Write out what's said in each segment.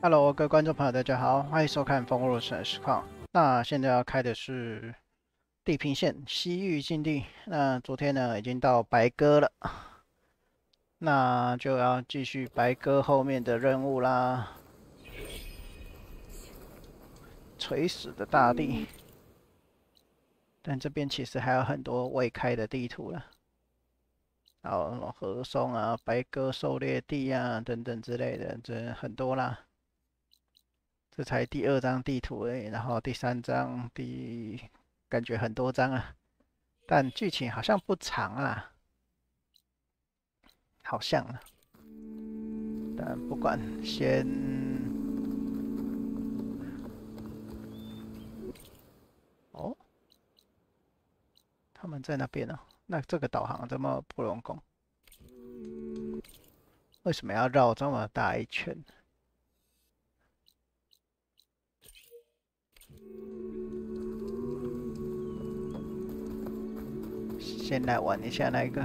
Hello，各位观众朋友，大家好，欢迎收看风若宸的实况。那现在要开的是地平线西域禁地。那昨天呢，已经到白鸽了，那就要继续白鸽后面的任务啦。垂死的大地，但这边其实还有很多未开的地图了，还有什么河松啊、白鸽狩猎地啊等等之类的，这很多啦。这才第二张地图而已，然后第三张感觉很多张啊，但剧情好像不长啊，好像啊，但不管，先哦，他们在那边哦，那这个导航这么不容共，为什么要绕这么大一圈？先来玩一下那个。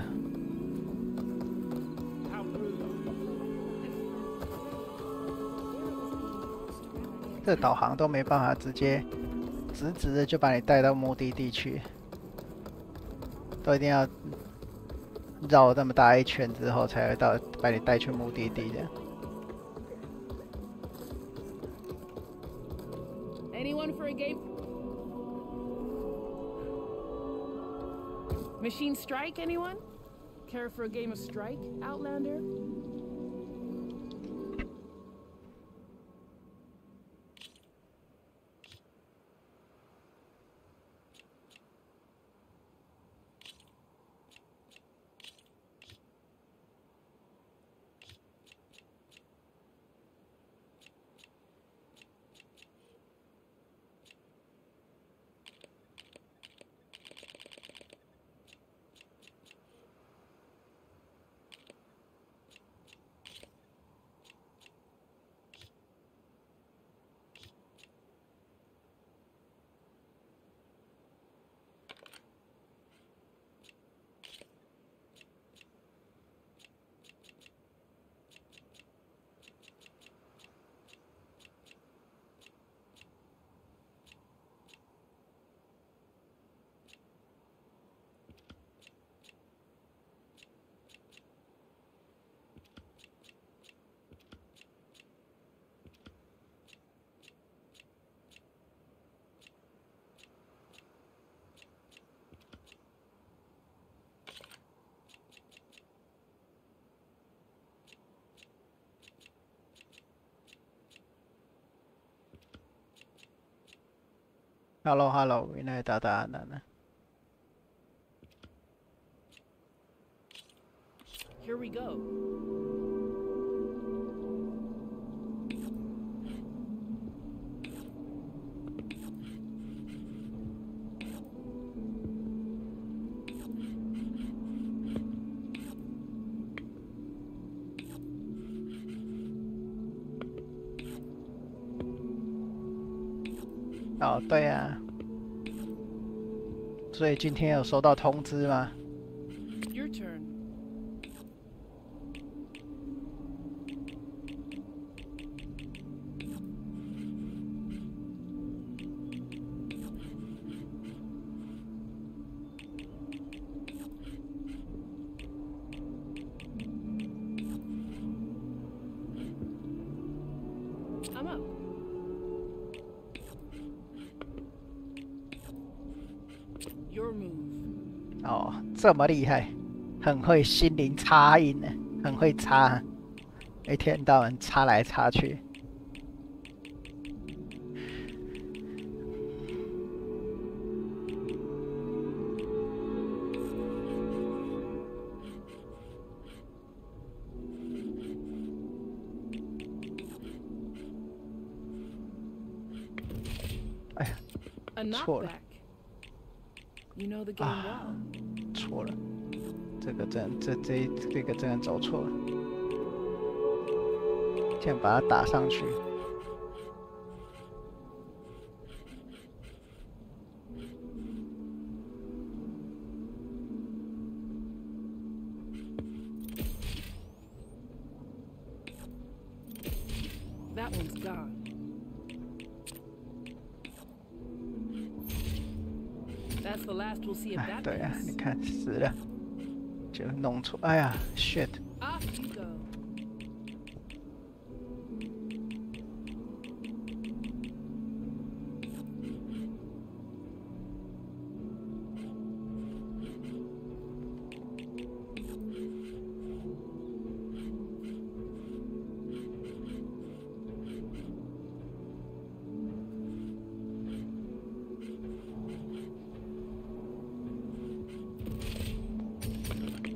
这导航都没办法直接直直的就把你带到目的地去，都一定要绕那么大一圈之后才会把你带去目的地的。Anyone for a game? Machine Strike, anyone? Care for a game of Strike, Outlander? Hello，Hello，原来大大难呢。Here we go.哦，对啊，所以今天有收到通知吗？ Your turn. I'm up. Your move. 哦，这么厉害，很会心灵插音呢，很会插，一天到晚插来插去。哎呀， A 错了 knockback. You know the game 啊， well. 错了，这个真的走错了，先把它打上去。That one's gone. That's the last we'll see of 哎， that 对啊， piece. 你看死了，就弄出，哎呀 ，shit！ Off you go.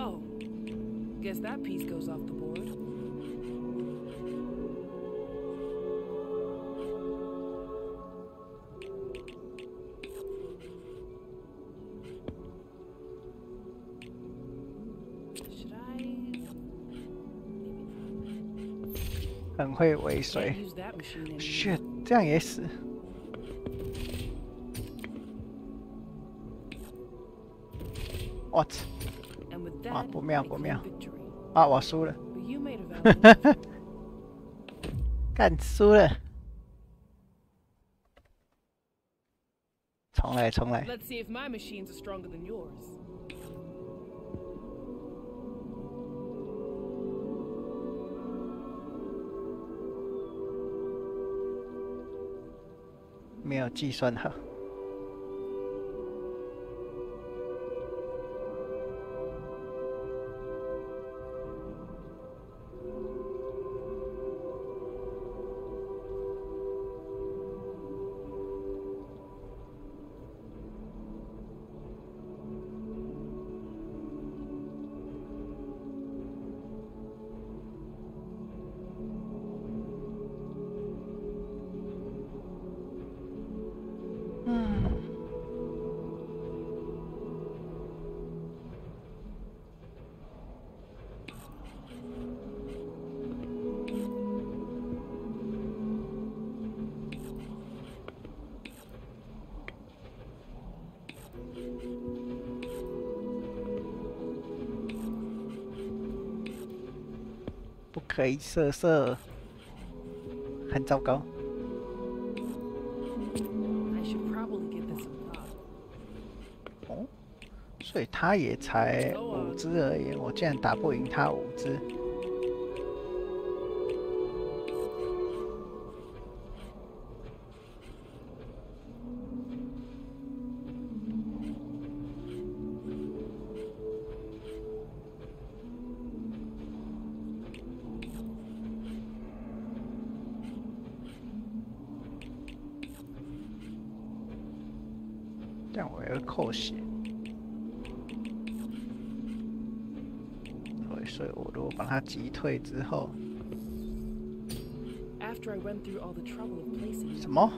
哦 Guess that piece goes off the board. 很会尾随 Can't use that machine anymore. ，shit， 这样也死。What？ And with 啊， that, 不妙 I 不 claim 妙！ victory. 啊，我输了， But you made a valid 干输了。重来，重来。 Let's see if my machines are stronger than yours. 没有计算好。不可以色色，很糟糕。 I should probably give this some thought. 哦，所以他也才5只而已，我竟然打不赢他5只。这样我要扣血。 所以我如果把它击退之后， After I went through all the trouble of placing 什 them, 么？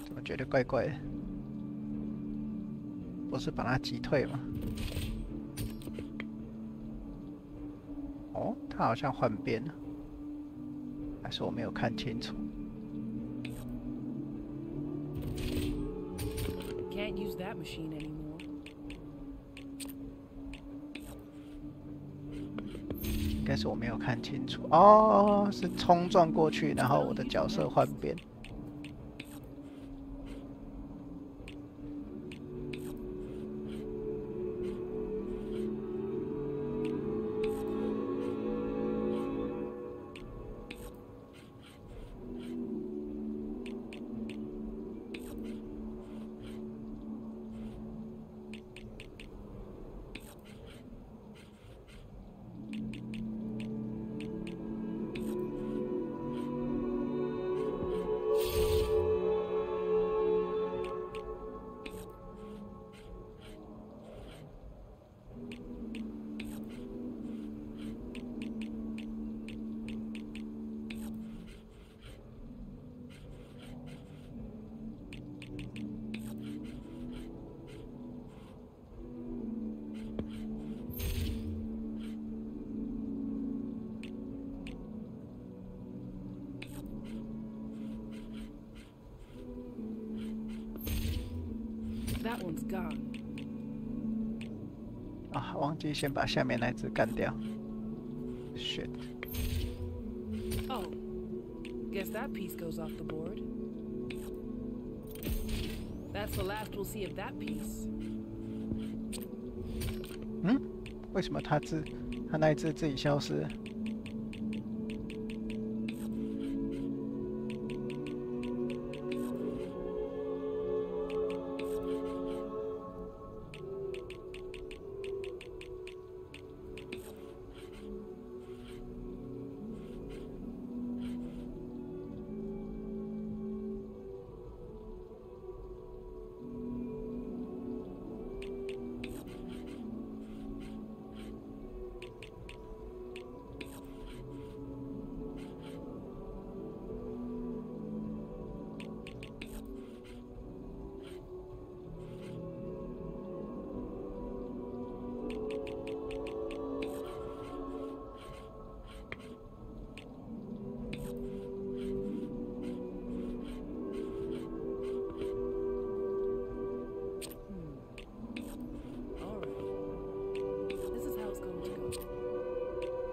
怎么觉得怪怪的？不是把它击退吗？哦，它好像换边了。 还是我没有看清楚。 can't use that machine anymore. 应该是我没有看清楚哦，是冲撞过去，然后我的角色换边。That one's gone. 啊，忘记先把下面那只干掉。Shit. Oh, guess that piece goes off the board. That's the last we'll see of that piece. 嗯？为什么它那一只自己消失？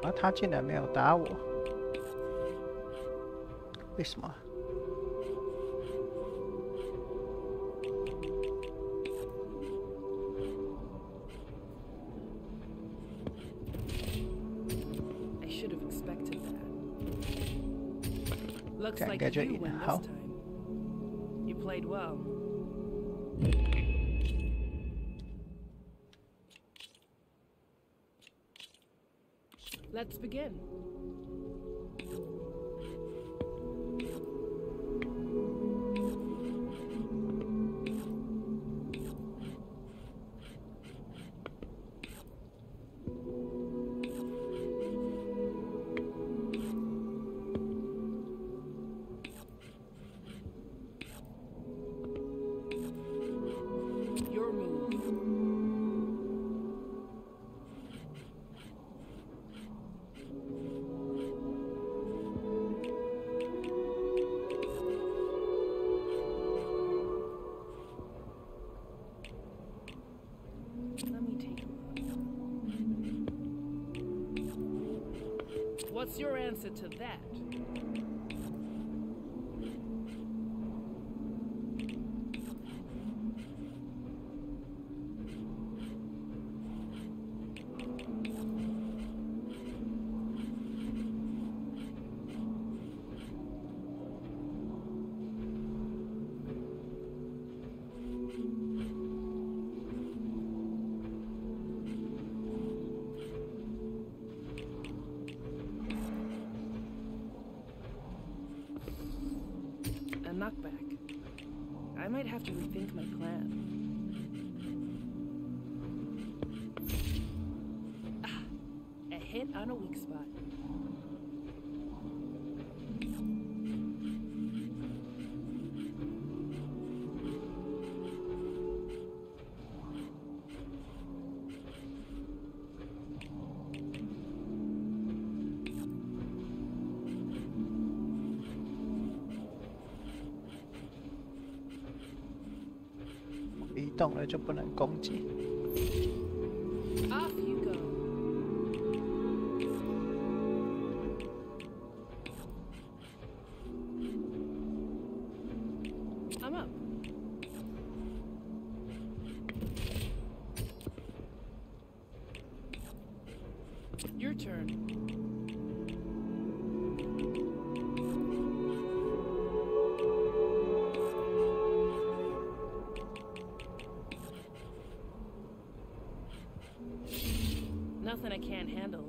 啊，他竟然没有打我，为什么？ Looks like you win this time. You played well. Let's begin. What's your answer to that? Knockback. I might have to rethink my plan. Ah, a hit on a weak spot.移动了就不能攻击。Off you go. I'm up. Your turn. Nothing I can't handle.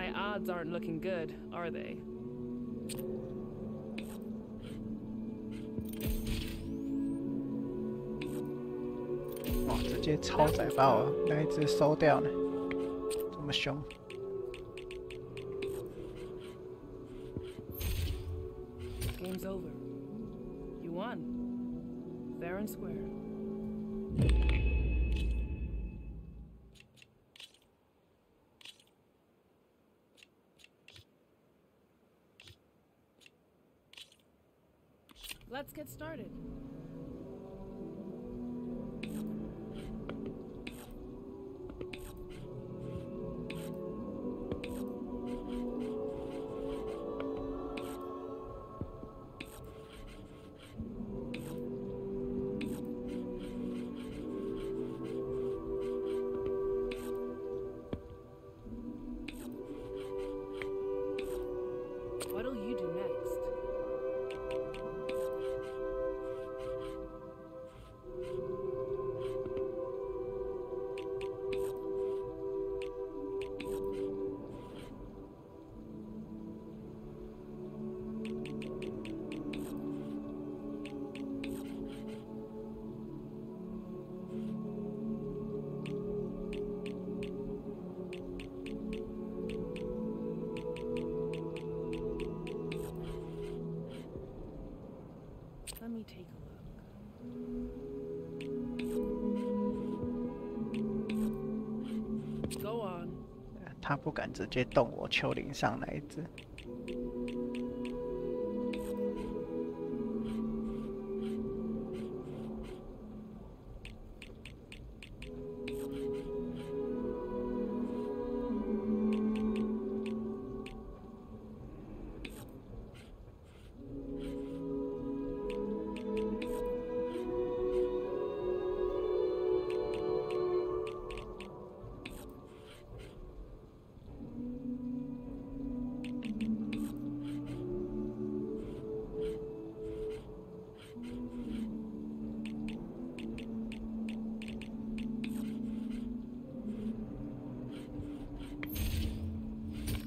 My odds aren't looking good, are they? 哇，直接超载把我那一只收掉呢，这么凶。 Game's over. You won. Fair and square. Let's get started. What'll you do next? Let me take a look. Go on. 他不敢直接动我丘陵上那一只。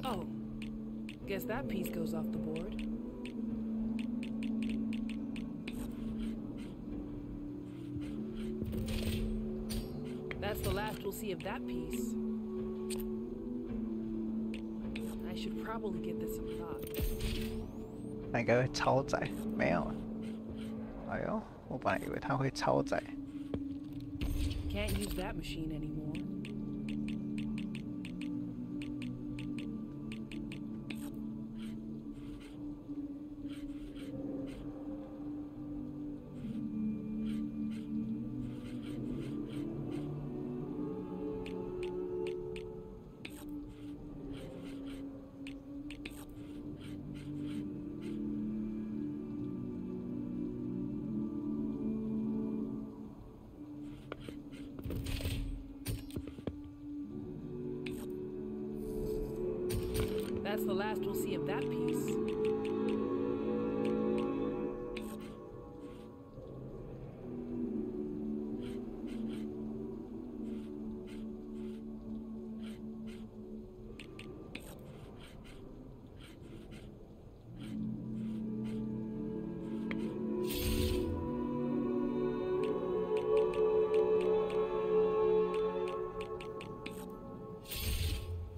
Oh, guess that piece goes off the board. That's the last we'll see of that piece. I should probably give this some thought. 那个会超载，没有。哎呦，我本来以为它会超载。 Can't use that machine anymore. That's the last we'll see of that piece.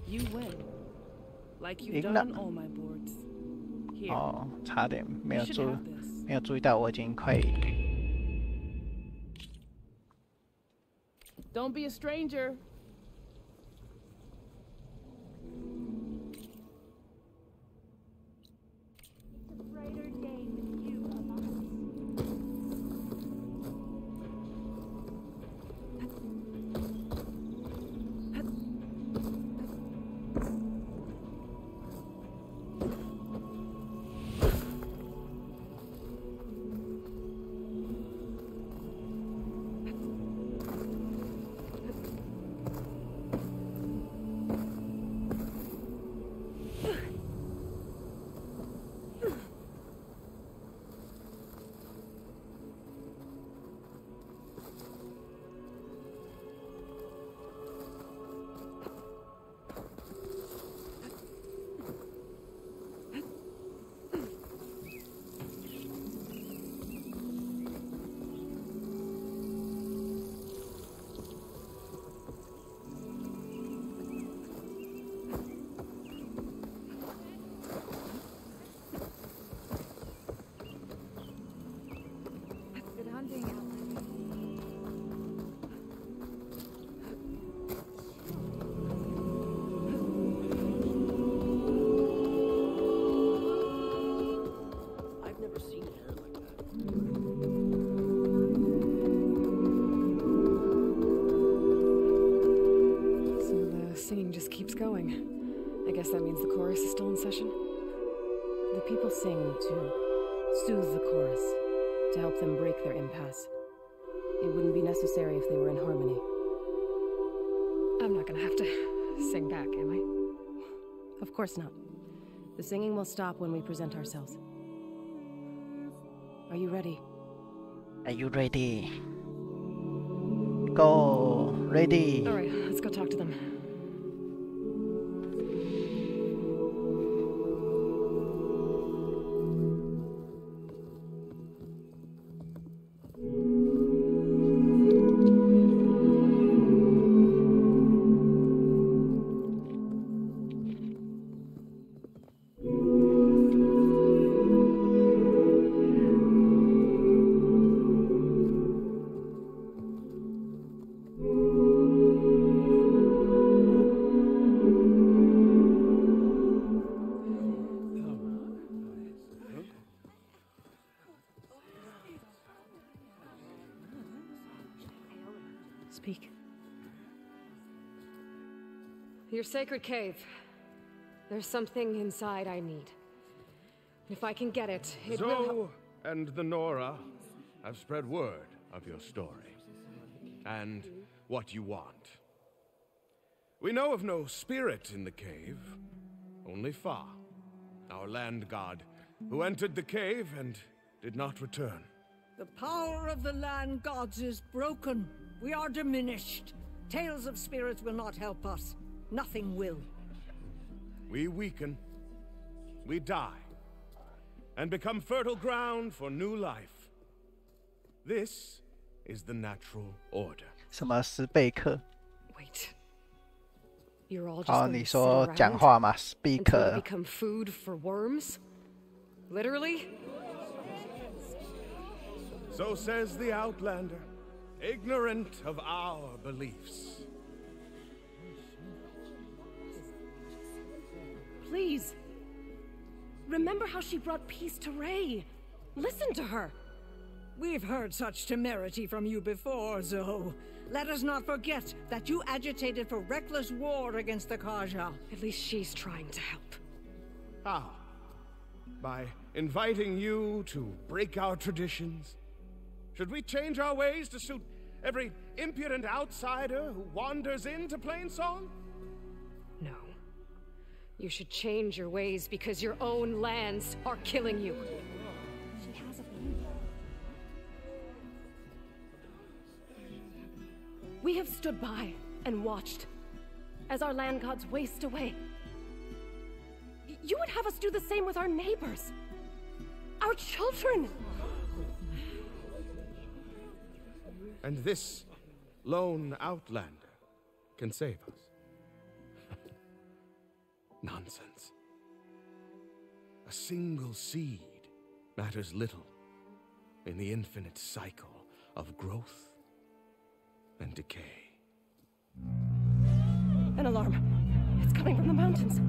You win. Like you've done on all my boards. Here. 哦，差点没 You 有 should 注 have this. 没有注意到我已经快。 Don't be a stranger. A brighter day with you among us. is still in session? The people sing to soothe the chorus, to help them break their impasse. It wouldn't be necessary if they were in harmony. I'm not gonna have to sing back, am I? Of course not. The singing will stop when we present ourselves. Are you ready? Are you ready? Go, ready. All right, let's go talk to them. Speak. Your sacred cave. There's something inside I need. If I can get it, it will... Zoe and the Nora have spread word of your story. And what you want. We know of no spirit in the cave. Only Fa, our land god, who entered the cave and did not return. The power of the land gods is broken. We are diminished. Tales of spirits will not help us. Nothing will. We weaken. We die. And become fertile ground for new life. This is the natural order. 什么斯贝克？ Wait. You're all just 哦， going 你 to sit 说 around 讲话嘛 until we ？Speaker。 become food for worms? Literally? So says the Outlander, ignorant of our beliefs. Please. Remember how she brought peace to Ray. Listen to her. We've heard such temerity from you before, Zoe. Let us not forget that you agitated for reckless war against the Kaja. At least she's trying to help. How? By inviting you to break our traditions? Should we change our ways to suit every impudent outsider who wanders into Plainsong? No. You should change your ways because your own lands are killing you. She has a plan. We have stood by and watched as our land gods waste away. You would have us do the same with our neighbors, our children. And this lone outlander can save us. Nonsense. A single seed matters little in the infinite cycle of growth and decay. An alarm. It's coming from the mountains.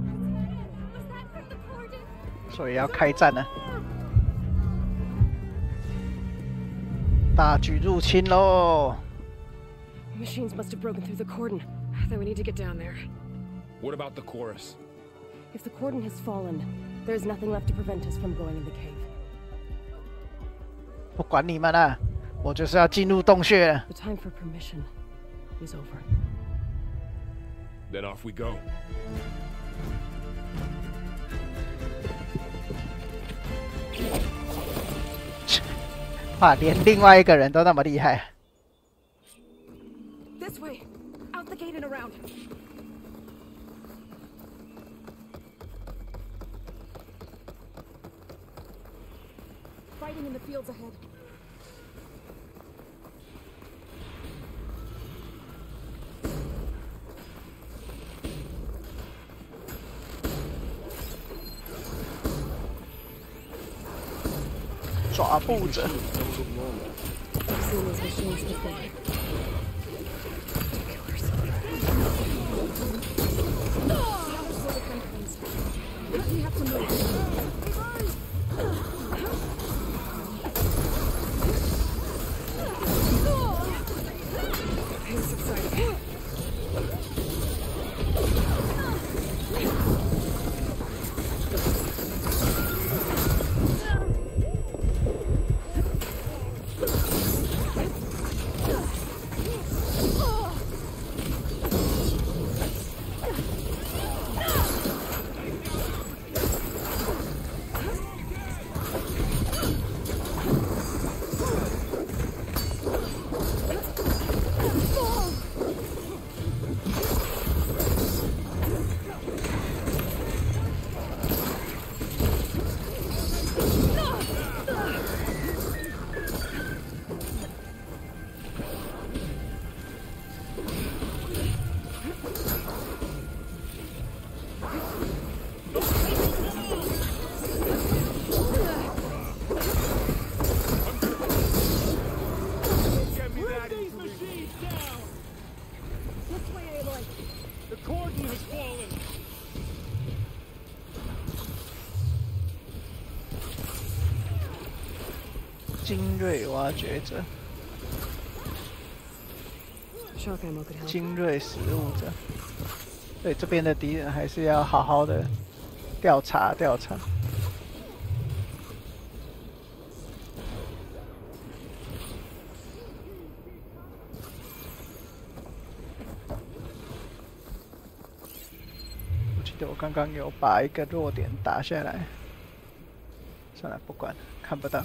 Was that from the cordon? 所以要开战了，大举入侵喽！ The machines must have broken through the cordon. Then we need to get down there. What about the chorus? If the cordon has fallen, there's nothing left to prevent us from going in the cave. 不管你们了，我就是要进入洞穴了。 The time for permission is over. Then off we go. 哇，连另外一个人都那么厉害。 This way, out the gate and around. Fighting in the fields ahead. "抓步者。 I've seen these machines before. Killers. We have to move. Pain subsiding. 精锐挖掘者，精锐食物者。对这边的敌人还是要好好的调查调查。我记得我刚刚有把一个弱点打下来，算了，不管，看不到。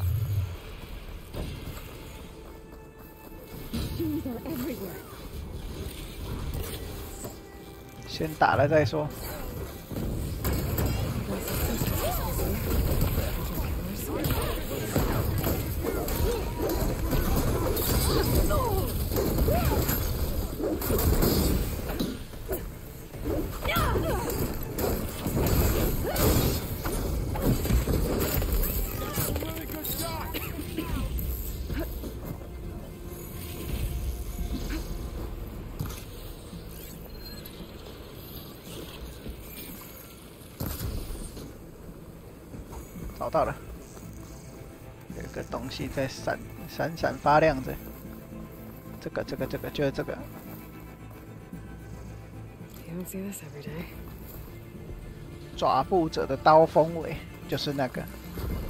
先打了再说。找到了，有一个东西在闪发亮着。这个就是这个。爪步者的刀锋尾就是那个，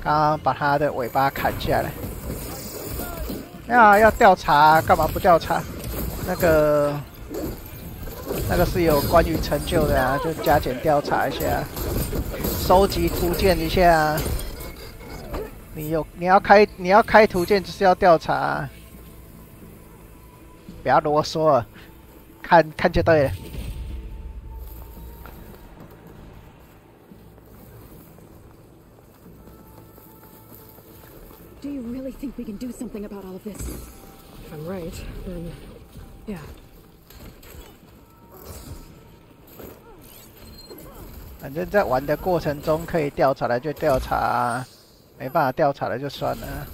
刚刚把他的尾巴砍下来。要调查，干嘛不调查？那个是有关于成就的啊，就加减调查一下，收集图鉴一下。你要开图鉴，就是要调查，不要啰嗦了，看就对了。 Do you really think we can do something about all of this? If I'm right, then yeah. 反正在玩的过程中可以调查的就调查，没办法调查的就算了。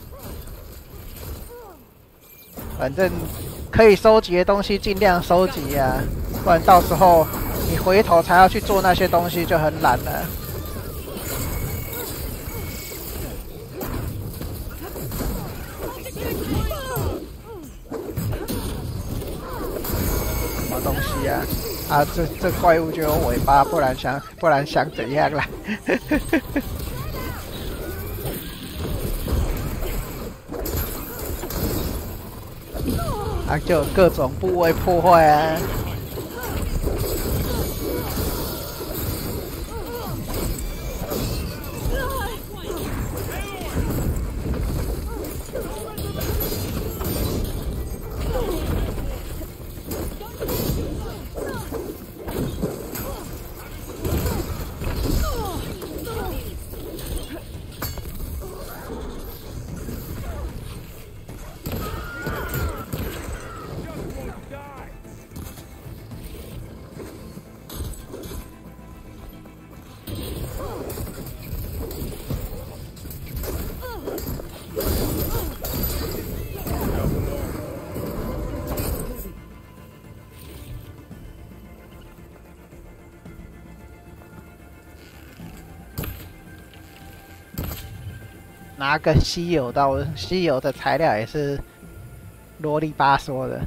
反正可以收集的东西尽量收集啊，不然到时候你回头才要去做那些东西就很懒了。 东西啊，这怪物就有尾巴，不然想怎样啦？啊，就有各种部位破坏啊。 拿个稀有的材料也是啰里吧嗦的。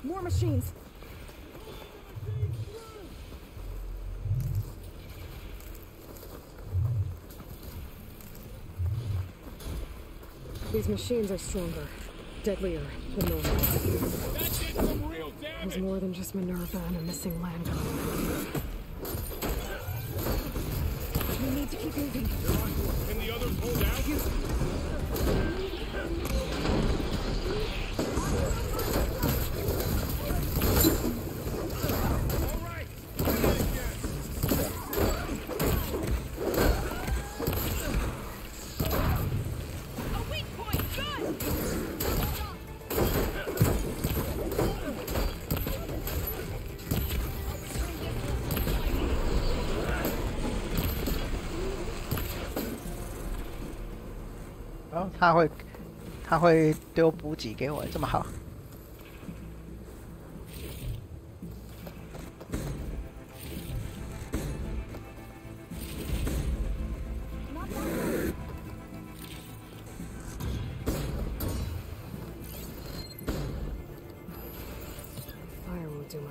More machines. These machines are stronger, deadlier than normal. There's more than just Minerva and a missing land colony. need to keep moving. Can the others hold out? A weak point, good! 哦，他会丢补给给我，这么好。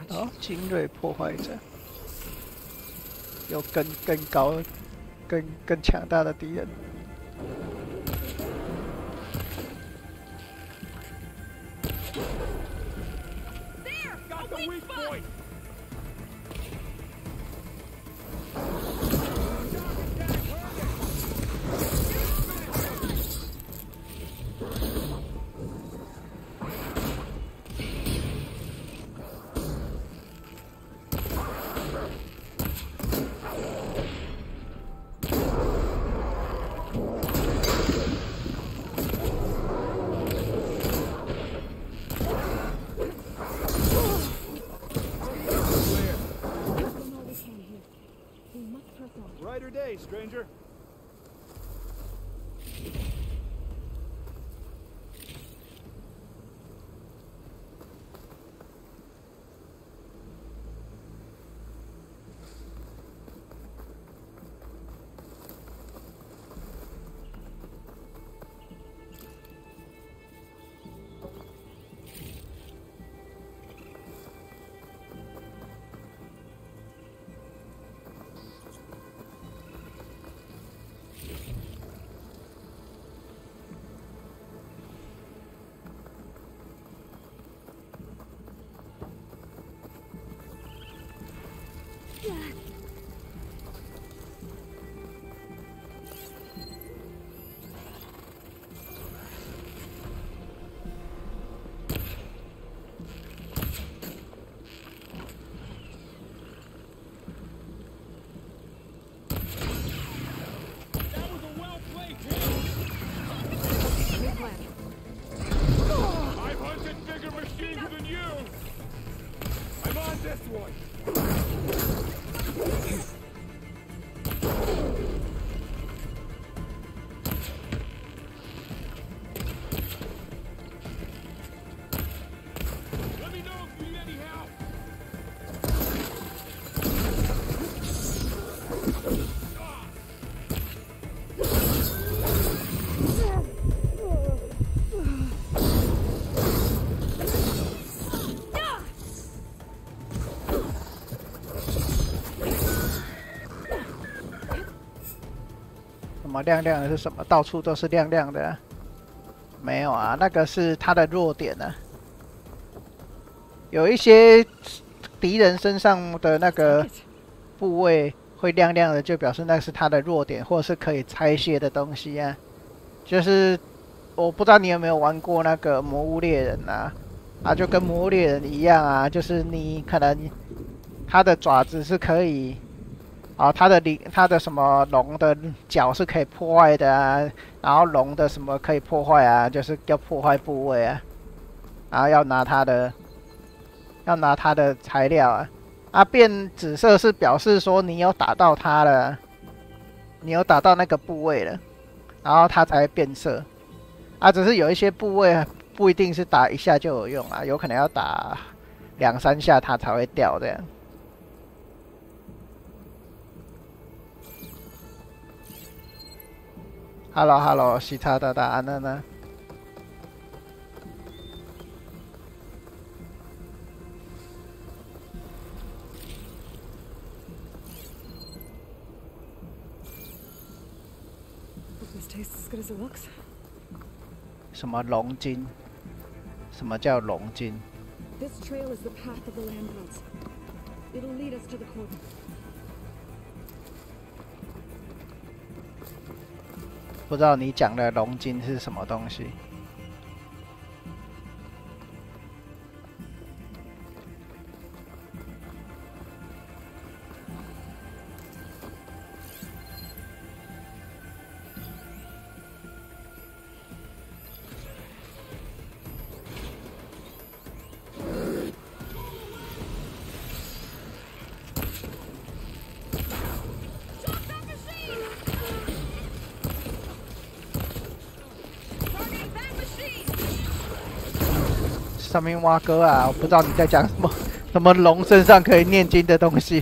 哦，精锐破坏者，有更高、更强大的敌人。 Got the weak point. Brighter day, stranger. Yeah. 什么亮亮的是什么？到处都是亮亮的、啊。没有啊，那个是他的弱点啊。有一些敌人身上的那个部位会亮亮的，就表示那是他的弱点，或是可以拆卸的东西啊。就是我不知道你有没有玩过那个魔物猎人啊，就跟魔物猎人一样啊，就是你可能他的爪子是可以。 啊，它的什么龙的脚是可以破坏的啊，然后龙的什么可以破坏啊，就是要破坏部位啊，然后要拿它的材料啊，变紫色是表示说你有打到它了，你有打到那个部位了，然后它才会变色，啊，只是有一些部位不一定是打一下就有用啊，有可能要打2、3下它才会掉这样。 Hello， 西叉大大安娜呢？ This tastes as good as it looks. 什么龙筋？什么叫龙筋？ This trail is the path of the land gods. It'll lead us to the cordon. 不知道你讲的龙筋是什么东西。上面蛙哥啊，我不知道你在讲什么，什么龙身上可以念经的东西。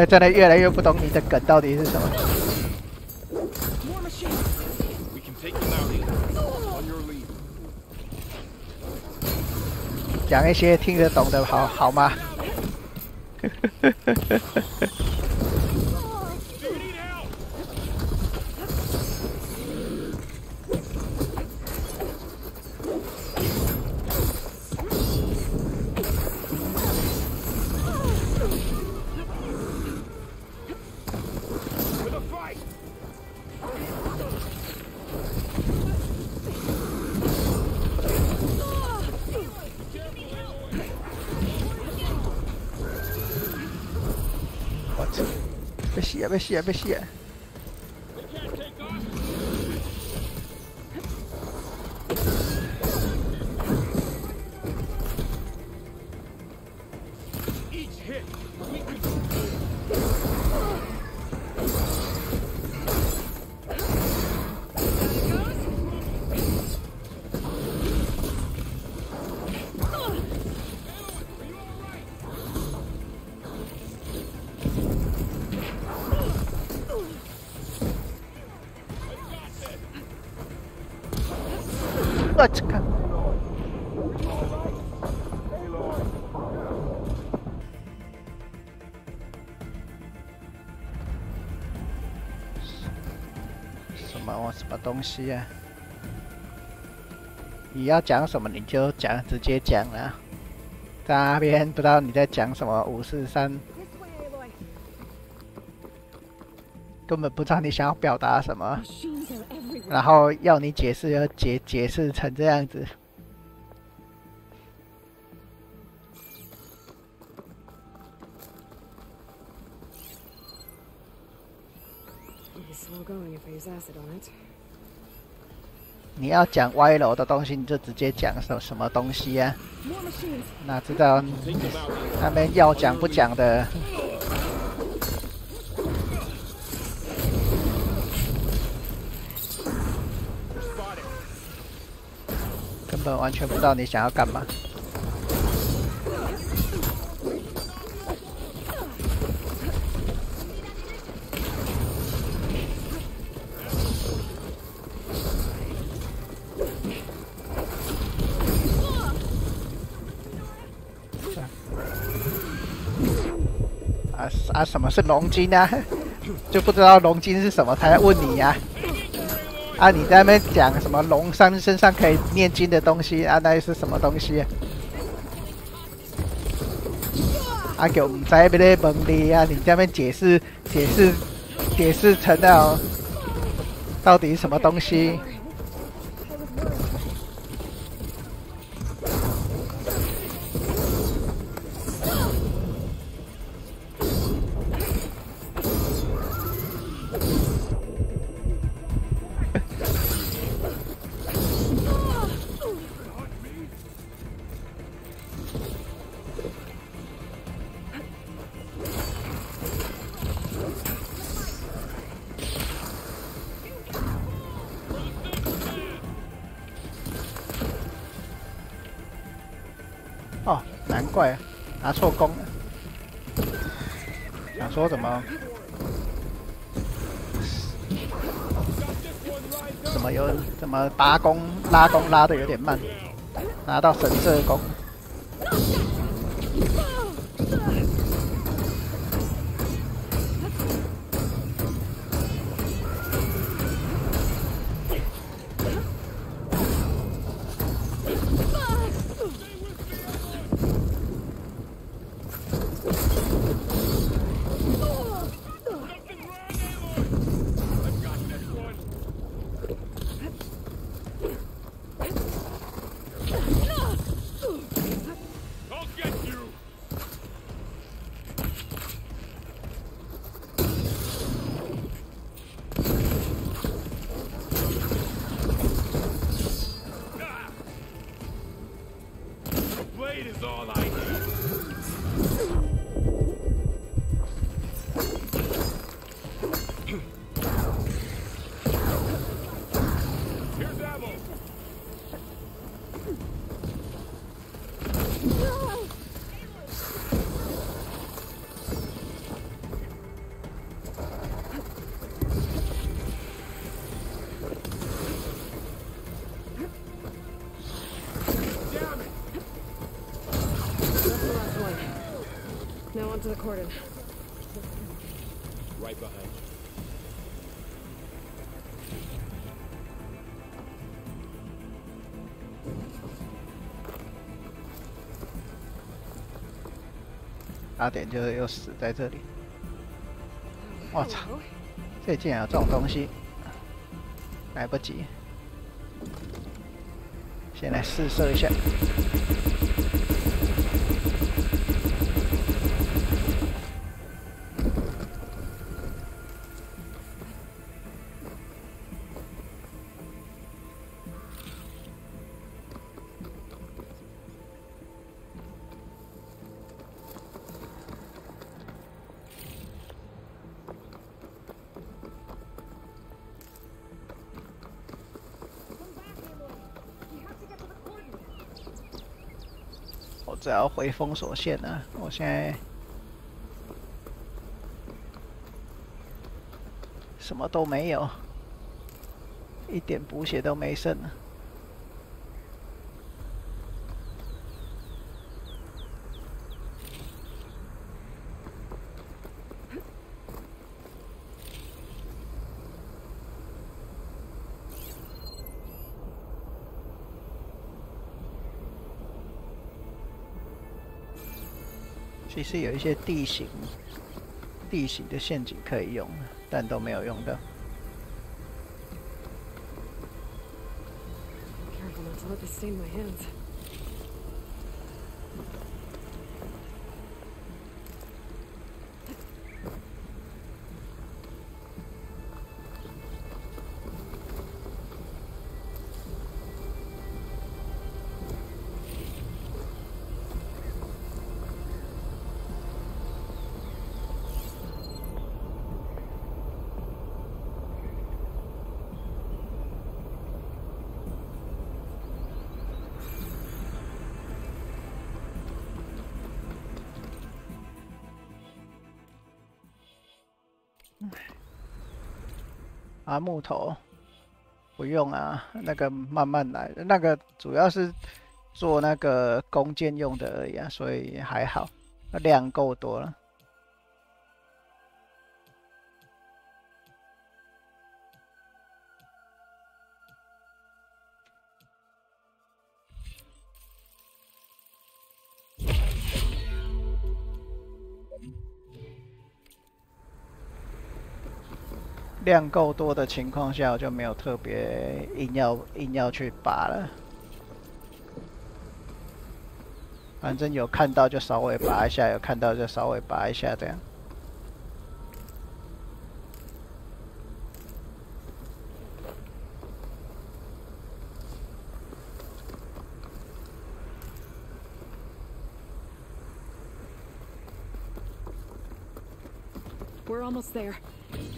真的越来越不懂你的梗到底是什么。讲一些听得懂的好吗？别死啊！我靠！什么东西啊？你要讲什么你就讲，直接讲啊！在那边不知道你在讲什么543，根本不知道你想要表达什么。 然后要你解释，要解释成这样子。你要讲歪楼的东西，你就直接讲什么东西啊？哪知道他们要讲不讲的？ 根本完全不知道你想要干嘛。什么是龙筋啊？就不知道龙筋是什么，才问你呀、啊。 你在那边讲什么龙身上可以念经的东西啊？那是什么东西啊？叫唔知要咧问你啊！你在那边解释成那种到底什么东西？哦，难怪拿错弓了。想说怎么怎么拉弓拉的有点慢，拿到神射弓。onto the cordon. Right behind you. 差点就又死在这里。我操！这竟然有这种东西，来不及。先来试射一下。我只要回封锁线了，我现在什么都没有，一点补血都没剩了。其实有一些地形的陷阱可以用，但都没有用到。Careful not to let this stain my hands.啊，木头不用啊，那个慢慢来，那个主要是做那个弓箭用的而已啊，所以还好，量够多了。量够多的情况下，我就没有特别硬要去拔了。反正有看到就稍微拔一下，有看到就稍微拔一下，这样。We're almost there.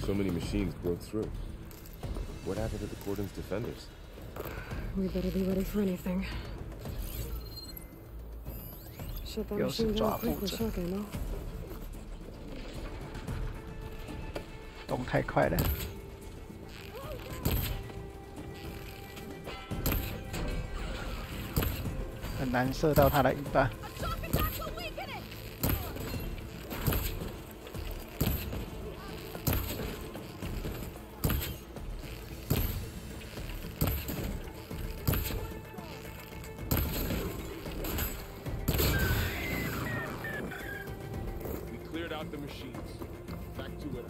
So many machines broke through. What happened to the cordon's defenders? We better be ready for anything. Shut that machine down quick with shock ammo. 动太快了。很难射到他的尾巴。The machines. Back to it.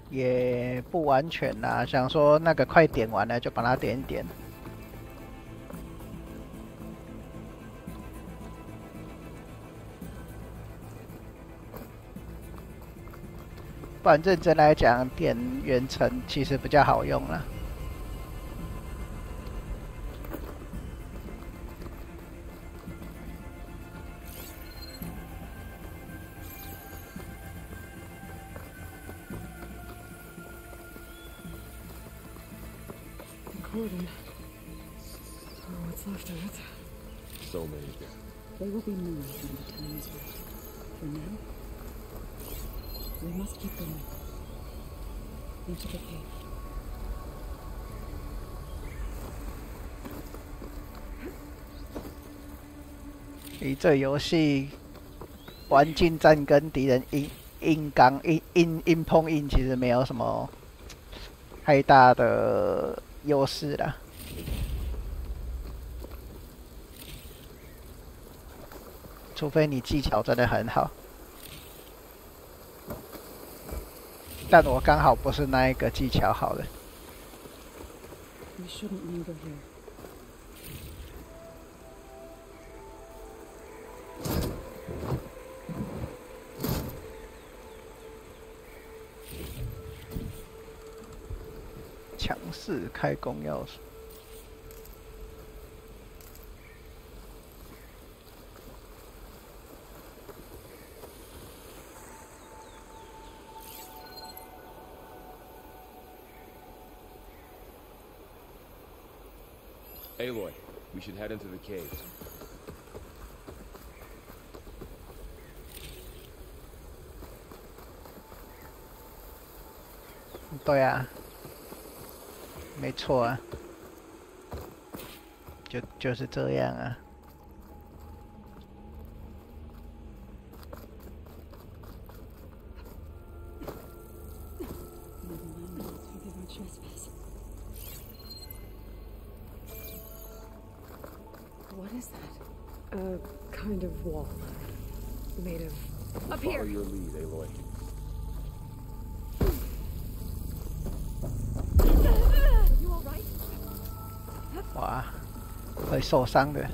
也不完全啦，想说那个快点完了就把它点一点。不然认真来讲，点远程其实比较好用啦。Cordon. Oh, what's left of it? So many dead. They will be moved when the time is right. For now, we must keep going. Into the cave. 以这游戏环境战跟敌人硬碰硬，其实没有什么太大的优势啦。除非你技巧真的很好。但我刚好不是那一个技巧好的。We shouldn't linger here. 强势开工要素。Aloy, we should head into the caves. 对啊，没错啊，就是这样啊。What is that? A kind of wall. Made of... Up Follow here! your lead, Aloy. You alright? 哇，会受伤的。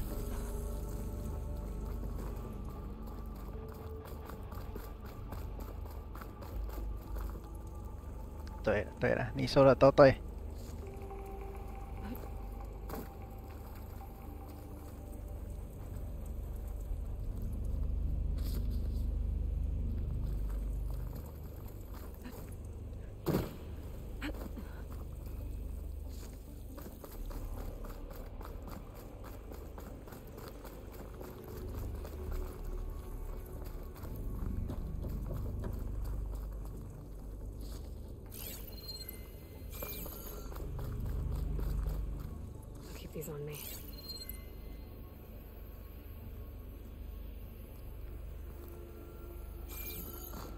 对了，你说的都对。These on me.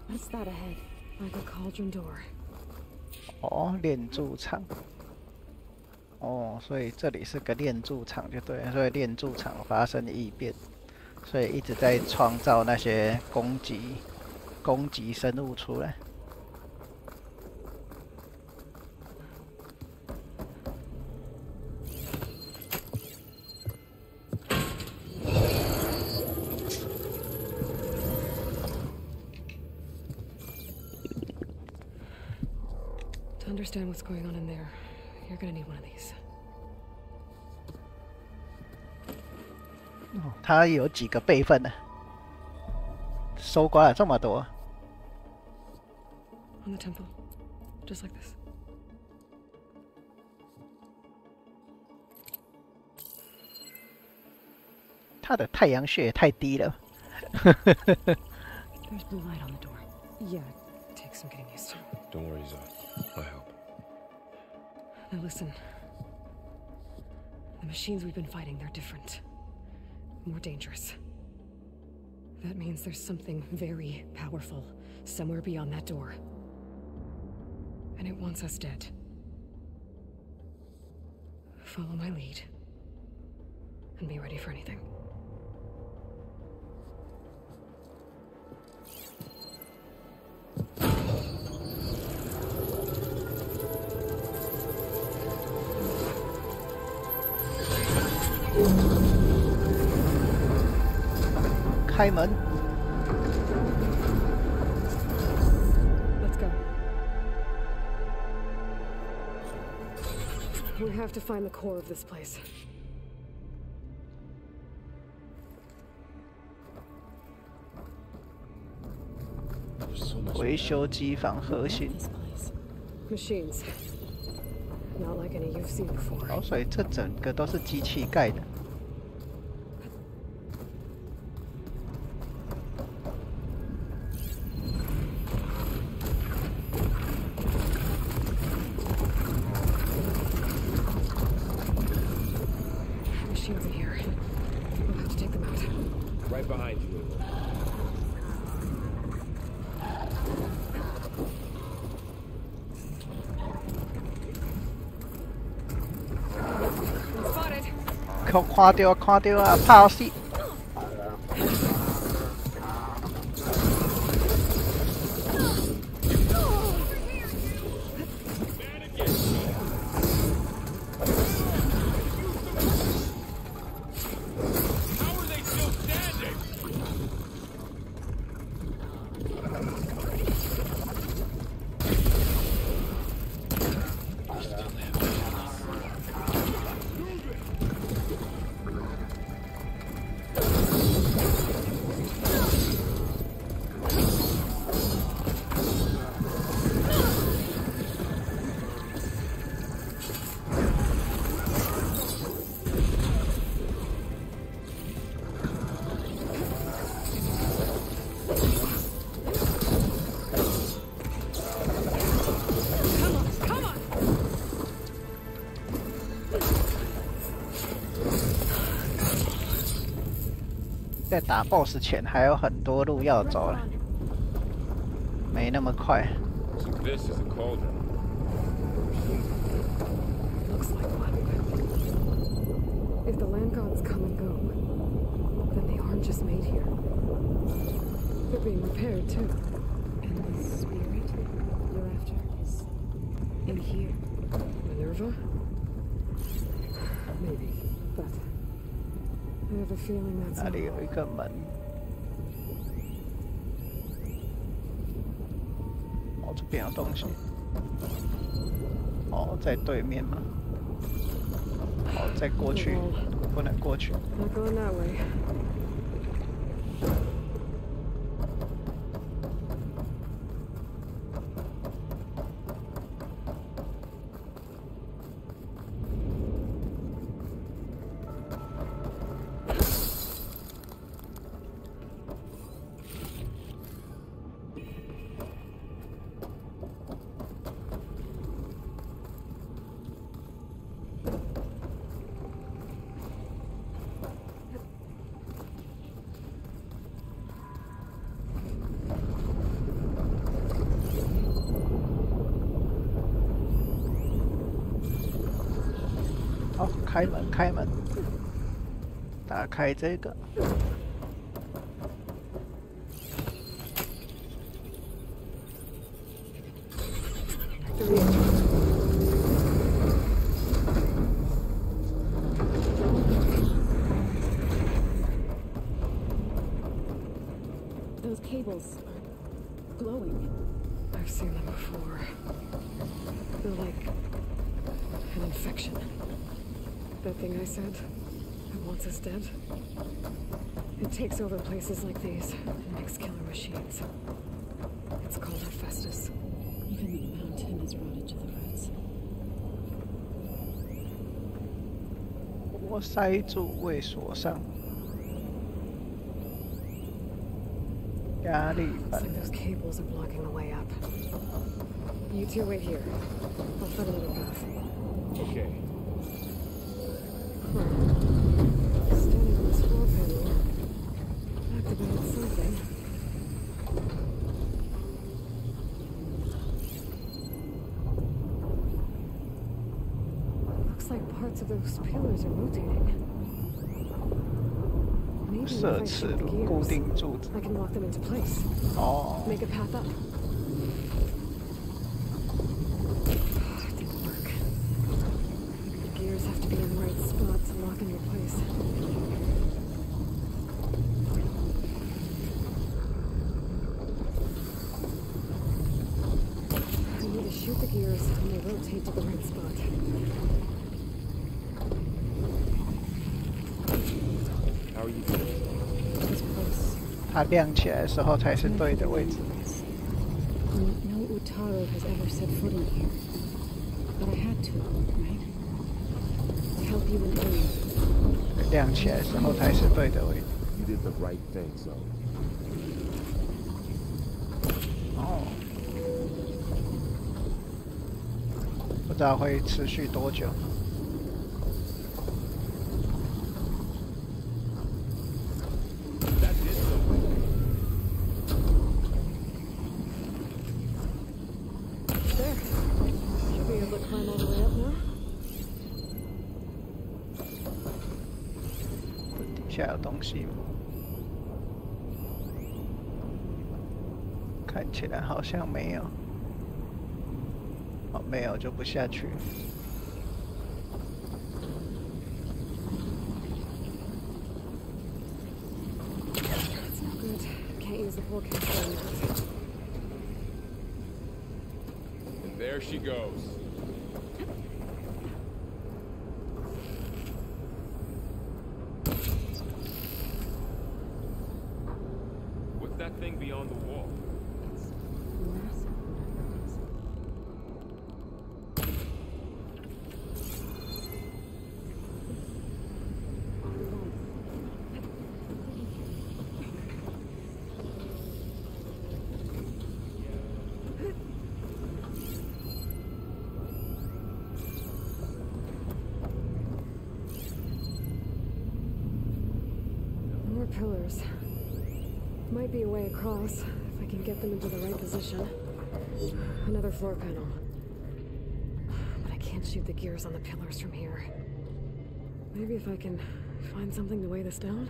What's that ahead? Like a cauldron door. 哦，炼铸厂。哦，所以这里是个炼铸厂就对了，所以炼铸厂发生异变，所以一直在创造那些攻击生物出来。To understand what's going on in there, you're gonna need one of these. 哦，他有几个备份呢？搜刮了这么多。On the temple, just like this. 他的太阳穴也太低了。There's blue light on the door. Yeah, it takes some getting used to. Don't worry, Zod. I help. Now listen. The machines we've been fighting, they're different. More dangerous. That means there's something very powerful somewhere beyond that door. And it wants us dead. Follow my lead. And be ready for anything. Let's go. We have to find the core of this place. 维修机房核心。Machines. Not like any you've seen before. 哦，所以这整个都是机器盖的。Machines in here. We'll have to take them out. Right behind you, Aloy. Spotted. 看到啊，拍死！在打 BOSS 前还有很多路要走了，没那么快。 So this is a cauldron. Looks like one. If the land gods come and go, then they aren't just made here. They're being repaired too. And the spirit you're after is in here. Minerva? Maybe, but I have a feeling that's 那里有一个门。哦，这边有东西。哦，在对面吗？哦，再过去，不能过去。 not going that way.好，开门，开门，打开这个。 Those cables are glowing. I've seen them before. They're like an infection. That thing I said that wants us dead. It takes over places like these and makes killer machines. It's called Hephaestus. Even the mountain is rotted to the roots. 我塞住未锁上。压力 Looks 板。 like those cables are blocking the way up. You two wait here. I'll find another path. Okay. Standing on this floor panel. Activated something. Looks like parts of those pillars are rotating. Maybe if 设 I 齿 shoot the 路固 gears, 定柱子。 I can lock them into place. 哦， Make a path up. That didn't work. The gears have to be in the right spot to lock into place. I need to shoot the gears when they rotate to the right spot. How are you doing? It's close. 它亮起来的时候才是对的位置。 No Utaro has ever set foot in here. But I had to, right? To help you in pain. 亮起来的时候才是对的位置。 You did the right thing, Zoe. 哦，不知道会持续多久。下有东西吗？看起来好像没有。哦，没有就不下去。It's no good. Can't use the forecast anymore. And there she goes. What's that thing beyond the wall? It's massive. More pillars. Might be a way across, if I can get them into the right position. Another floor panel. But I can't shoot the gears on the pillars from here. Maybe if I can find something to weigh this down?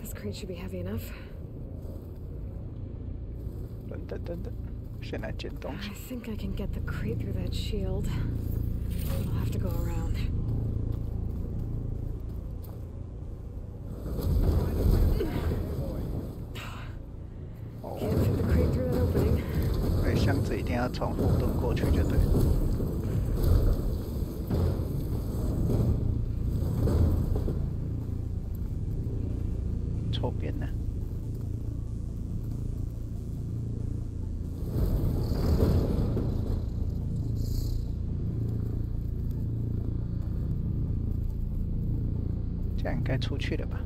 This crate should be heavy enough. 等，先来捡东西 I。think I can get the crate through that shield. But I'll have to go around. Can't fit the crate through that opening. 所以箱子一定要从后蹲过去就对。错边呢？这样应该出去了吧？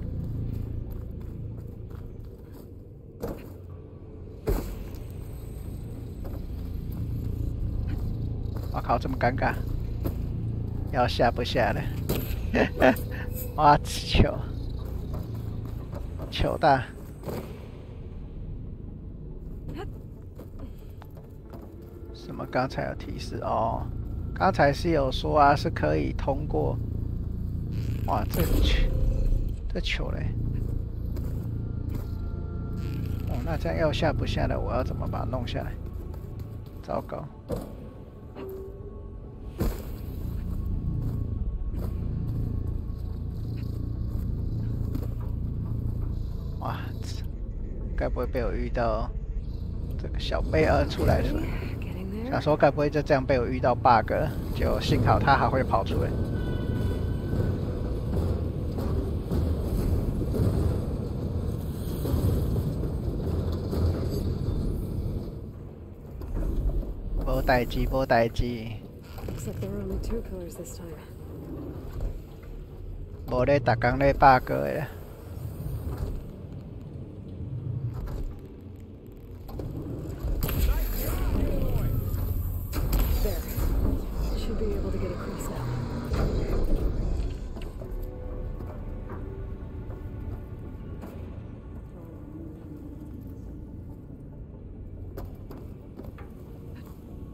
我靠，这么尴尬，要下不下了？哇，球大！什么？刚才有提示哦？刚才是有说啊，是可以通过。哇，这球嘞！哦，那这样要下不下来？我要怎么把它弄下来？糟糕！哇，该不会被我遇到这个小贝尔出来是吧？想说该不会就这样被我遇到 bug， 就幸好他还会跑出来。无代志，无代志。Looks like there were only 2 pillars this time. 无咧，逐工咧 bug 的啦。There. Should be able to get across now.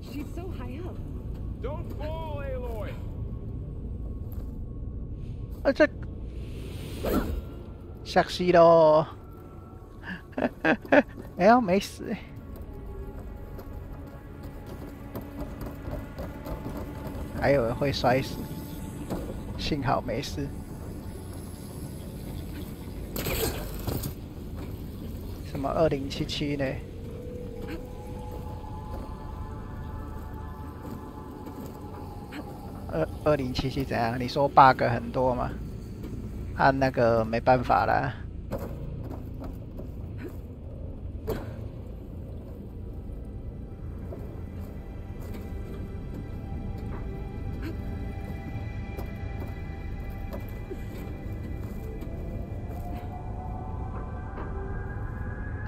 She's so high up. Don't fall, Aloy! 这吓死咯！哎呀，没死哎。还以为会摔死，幸好没事。什么2077呢？2077怎样？你说 bug 很多吗？按那个没办法啦。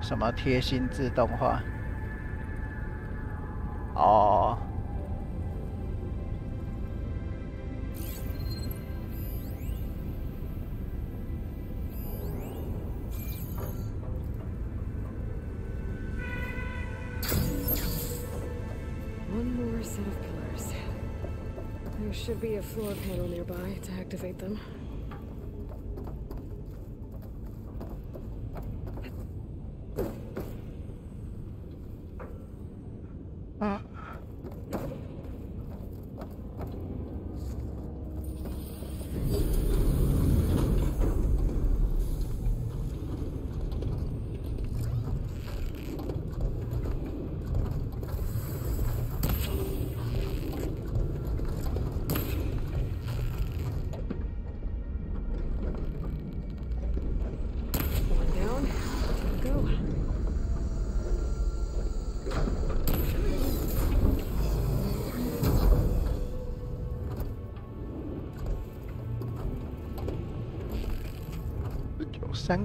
什么贴心自动化？哦。more set of pillars. There should be a floor panel nearby to activate them.3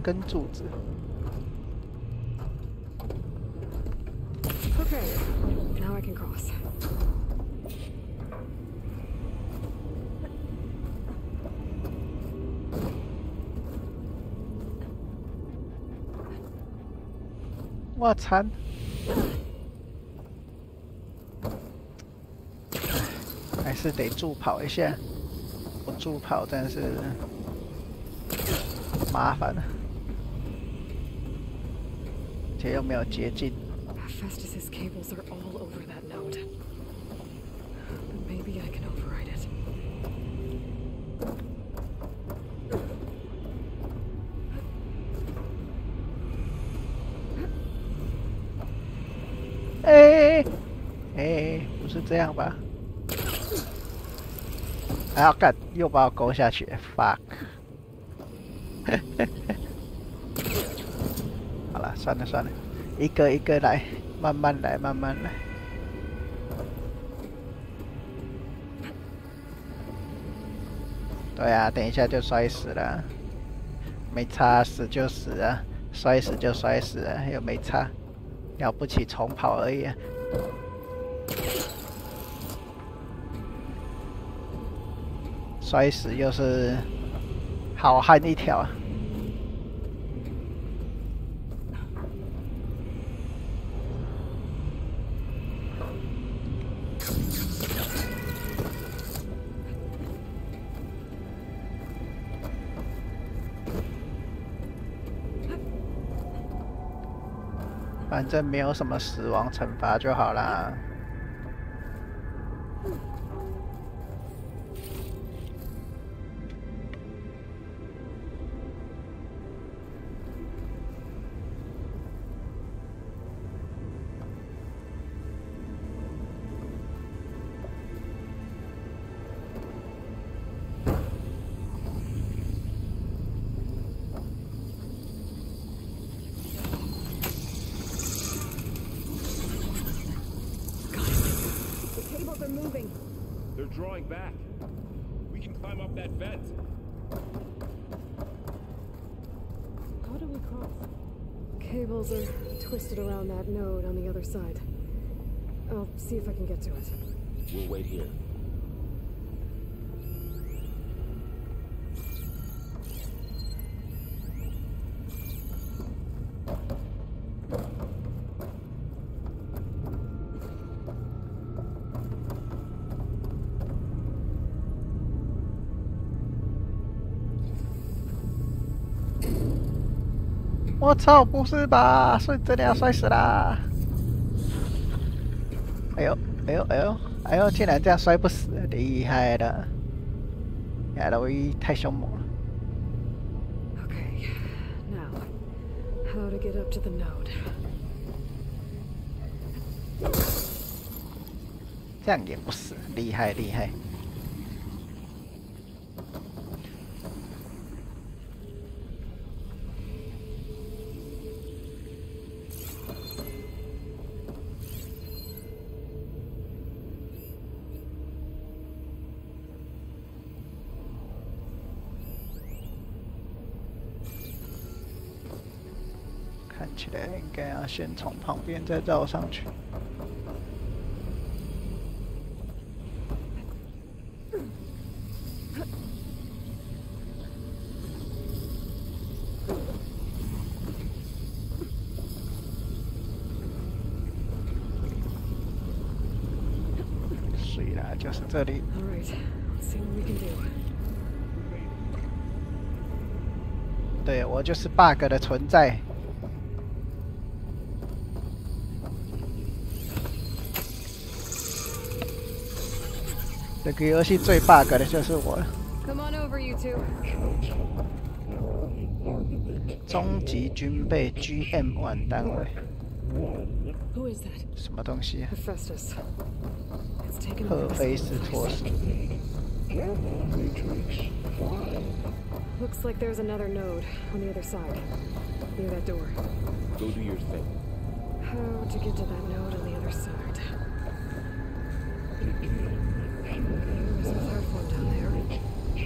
根柱子。Okay, now I can cross.我惨！还是得助跑一下，不助跑真是麻烦了，而且又没有捷径。Festus's cables are all over that node. But maybe I can override it. 不是这样吧？还要干，又把我勾下去 ，fuck！ 好了，算了算了，一个一个来，慢慢来，慢慢来。对啊，等一下就摔死了，没差，死就死啊，摔死就摔死了，又没差，了不起重跑而已啊。摔死又是好汉一条啊！反正没有什么死亡惩罚就好啦。Drawing back. We can climb up that vent. How do we cross? Cables are twisted around that node on the other side. I'll see if I can get to it. We'll wait here. 我操，不是吧？所以真的要摔死啦！哎呦，哎呦，哎呦，哎呦，竟然这样摔不死，厉害了！亚洛伊太凶猛了。Okay, now how to get up to the node? 这样也不死，厉害厉害。 看起来应该要先从旁边再绕上去。里啦，就是这里。All right, let's see what we can do. 对，我就是 bug 的存在。这个游戏最 bug 的就是我了。Come on over, you two. 终极军备 GM1 单位。 Who is that? 什么东西啊？ Hephaestus. It's taken 赫 over 菲 this 斯 place. 托斯。 Looks like there's another node on the other side, near that door. Go do your thing. How to get to that node on the other side? There's a platform down there. I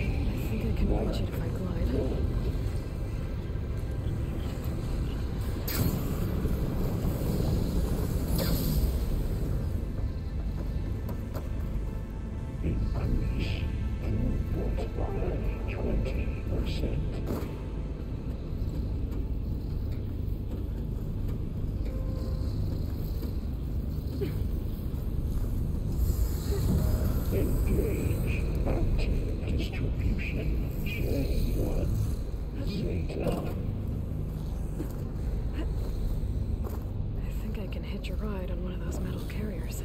think I can reach it if I glide. I think I can hitch a ride on one of those metal carriers.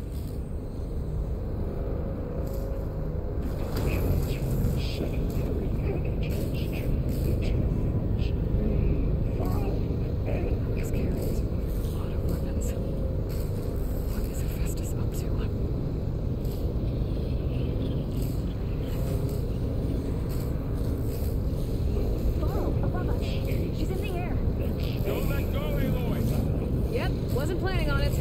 These carriers are loaded with a lot of weapons. What is Hephaestus up to? Above us. She's in the air. Don't let go, Aloy! Yep, wasn't planning on it.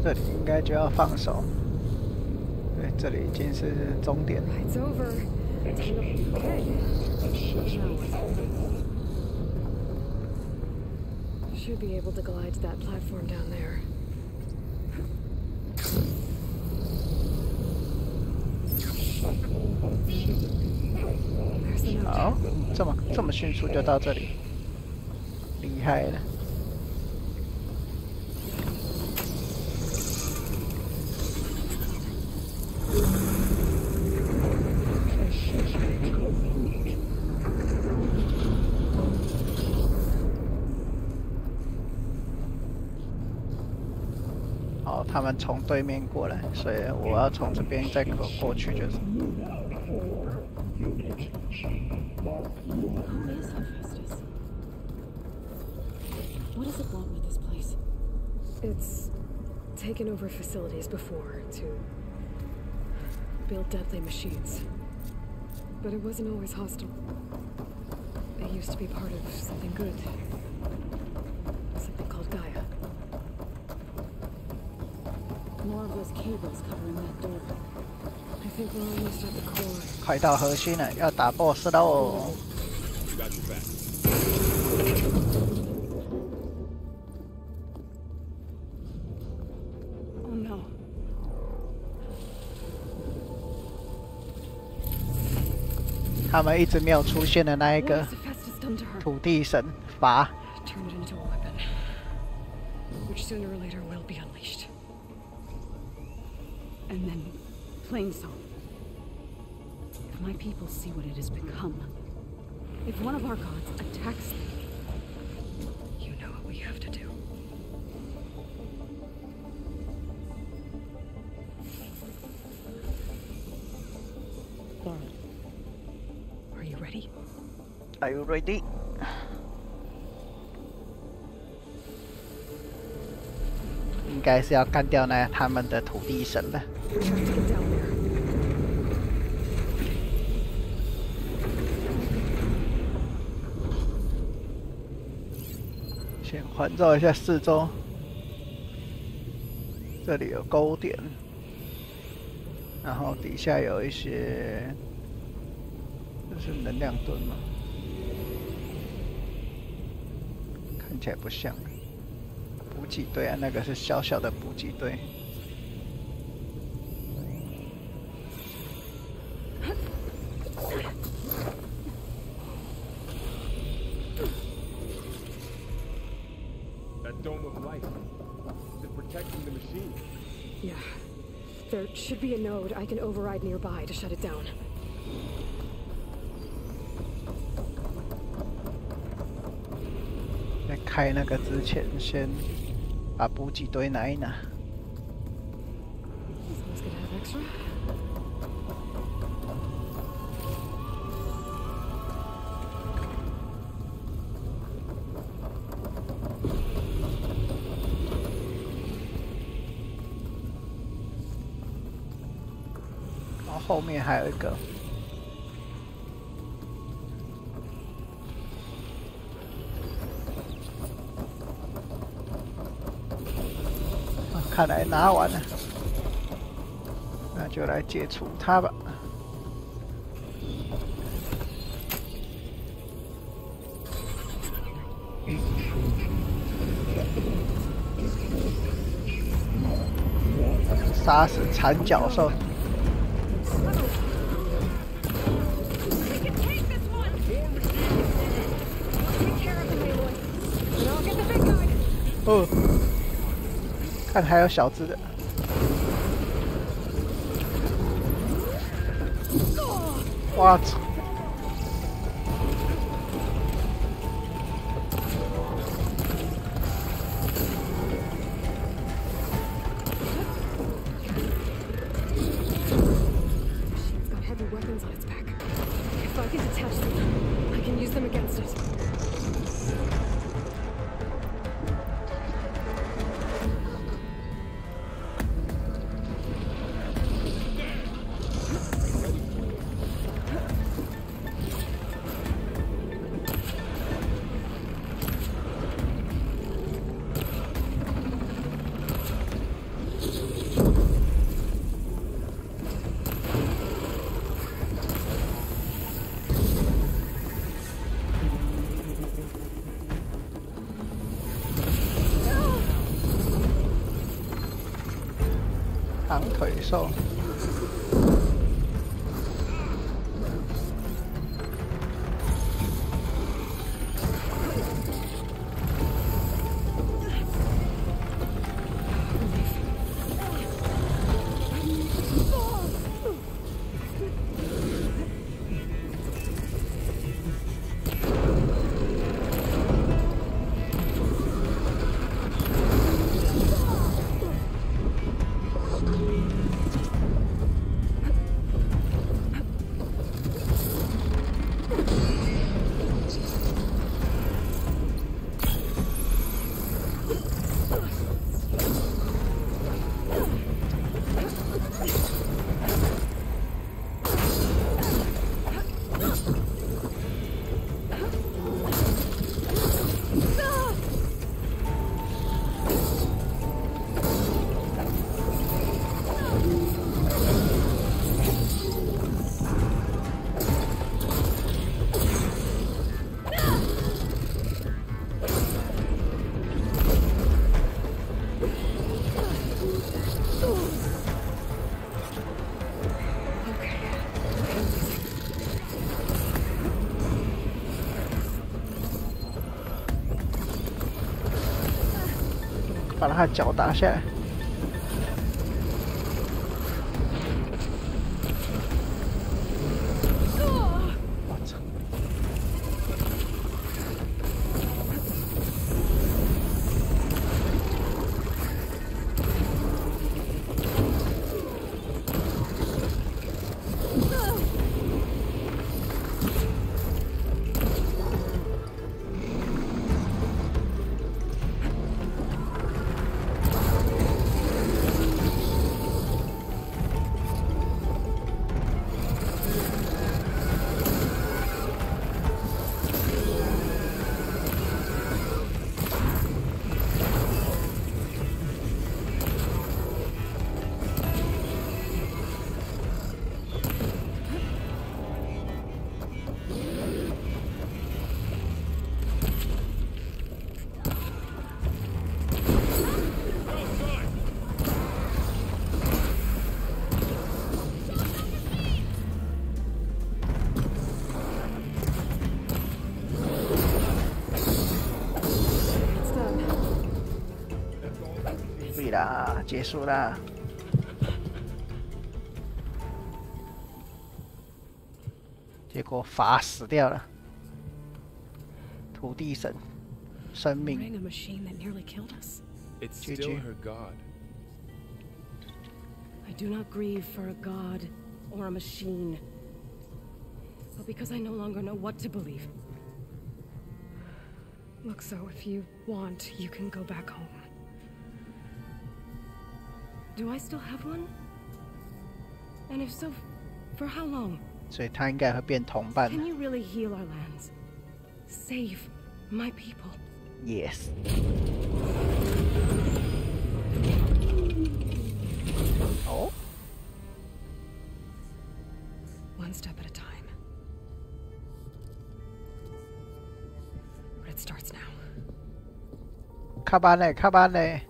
这里应该就要放手。对，这里已经是终点。 Ride's over. Okay. Now what? Should be able to glide to that platform down there. There's the node. 好，这么迅速就到这里，厉害了。好，他们从对面过来，所以我要从这边再过去就是。 Who is Hephaestus? What does it want with this place? It's taken over facilities before to build deadly machines. But it wasn't always hostile. It used to be part of something good. Something called Gaia. More of those cables covering that door. I think we're almost at the core. 快到核心了，要打 BOSS 喽！ You got your back. Oh no. 他们一直没有出现的那一 What 个 has Hephaestus done to her? 土地神伐， Turn it into a weapon, which sooner or later will be unleashed. And then Plainsong. If my people see what it has become, if one of our gods attacks them, You know what we have to do. Are you ready? Are you ready？ 应该是要干掉他们的土地神了。 We have to get down there. 先环绕一下四周，这里有勾点，然后底下有一些，这是能量盾吗？看起来不像。补给队啊，那个是小小的补给队。 As That dome of light. Is it protecting the machine? Yeah. There should be a node I can override nearby to shut it down. 在开那个之前，先把补给堆拿一拿。 Someone's gonna have extra. 然后后面还有一个。 看来拿完了，那就来解除它吧。杀死缠角兽。 哦。 看还有小只的，哇操！长腿兽。把他的脚打下来。我操！啦，结束啦。结果法死掉了，土地神，生命。 Running a machine that nearly killed us. It's still her god. I do not grieve for a god or a machine, but because I no longer know what to believe. Look, so if you want, you can go back home. Do I still have one? And if so, for how long? 所以他应该会变同伴。 Can you really heal our lands? Save my people? Yes. Oh. One step at a time. But it starts now. 开班嘞，开班嘞！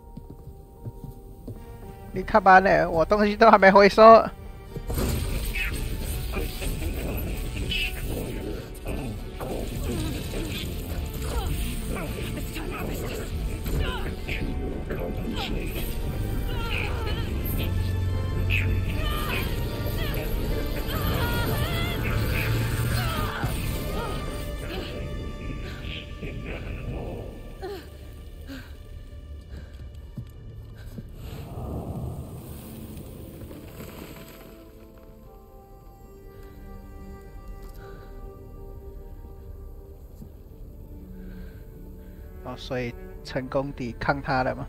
你开班嘞，我东西都还没回收。 哦，所以成功抵抗他了吗？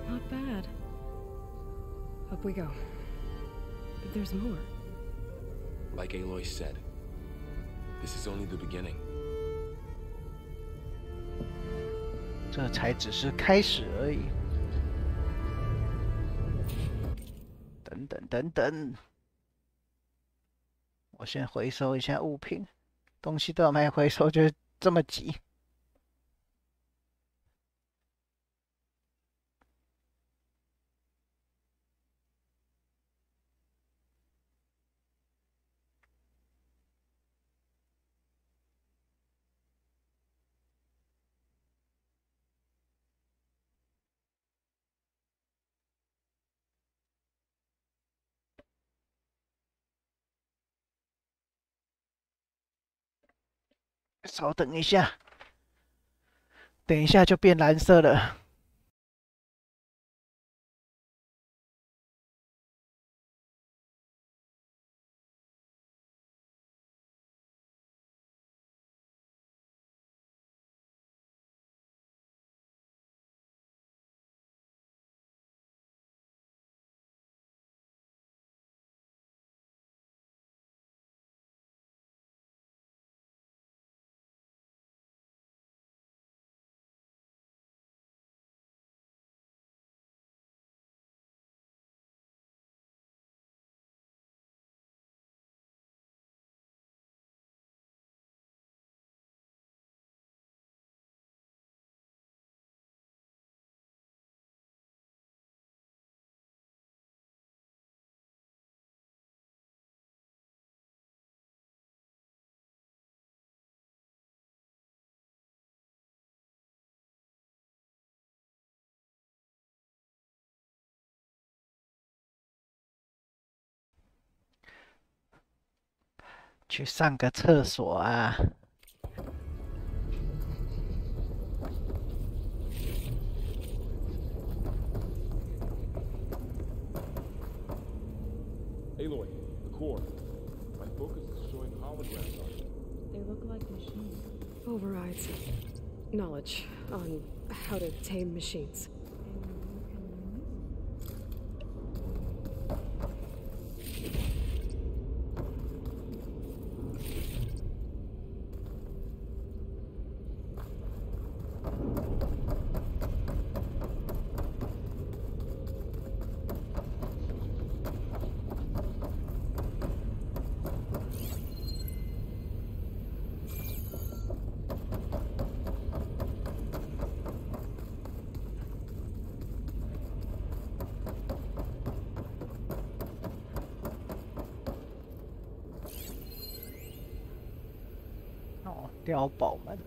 Not bad. Up we go. But there's more. Like Aloy said, this is only the beginning. 这才只是开始而已。等等等等，我先回收一下物品，东西都没回收，就这么急。稍等一下，等一下就变蓝色了。去上个厕所啊！ Aloy, the core. My focus is showing holograms on it. They look like machines. Overrides. Knowledge on how to tame machines. 碉堡门。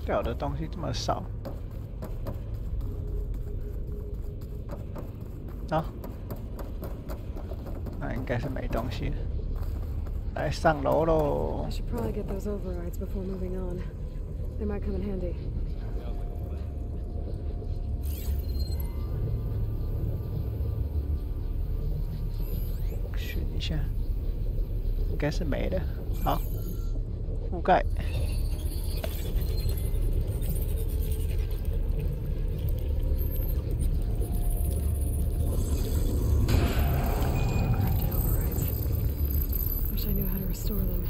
掉的东西这么少，啊，那应该是没东西了。来上楼喽！ I should probably get those overrides before moving on. They might come in handy. 选一下，应该是没了。好，覆盖。 I knew how to restore them.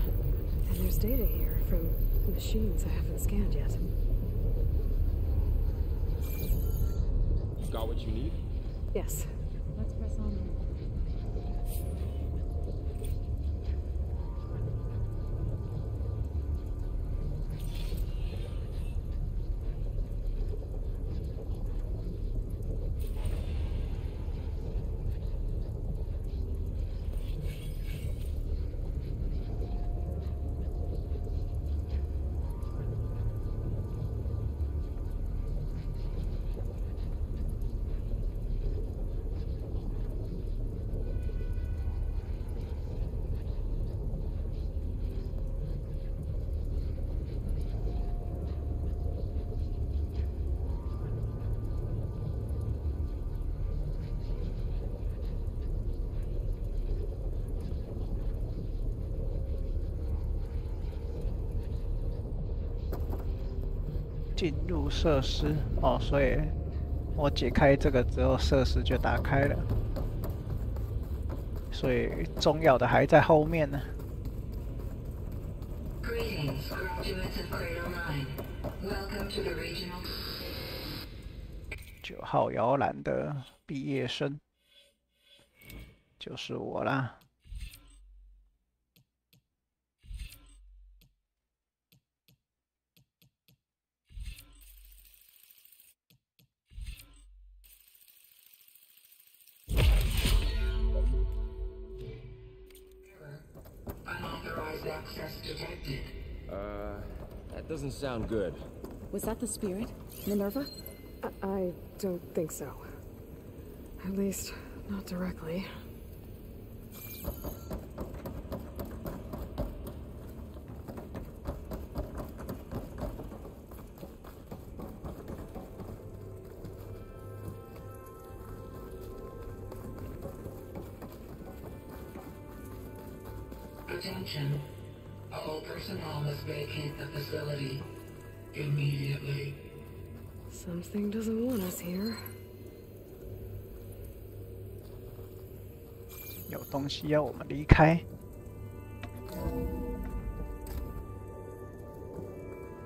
And there's data here from machines I haven't scanned yet. Got what you need? Yes. Let's press on.进入设施哦，所以我解开这个之后，设施就打开了，所以重要的还在后面呢。Greetings, graduates of Cradle 9. Welcome to the regional. 9号摇篮的毕业生就是我啦。 Unauthorized access detected. That doesn't sound good. Was that the spirit? Minerva? I don't think so. At least, not directly. Attention. All personnel must vacate the facility immediately. Something doesn't want us here. 有东西要我们离开。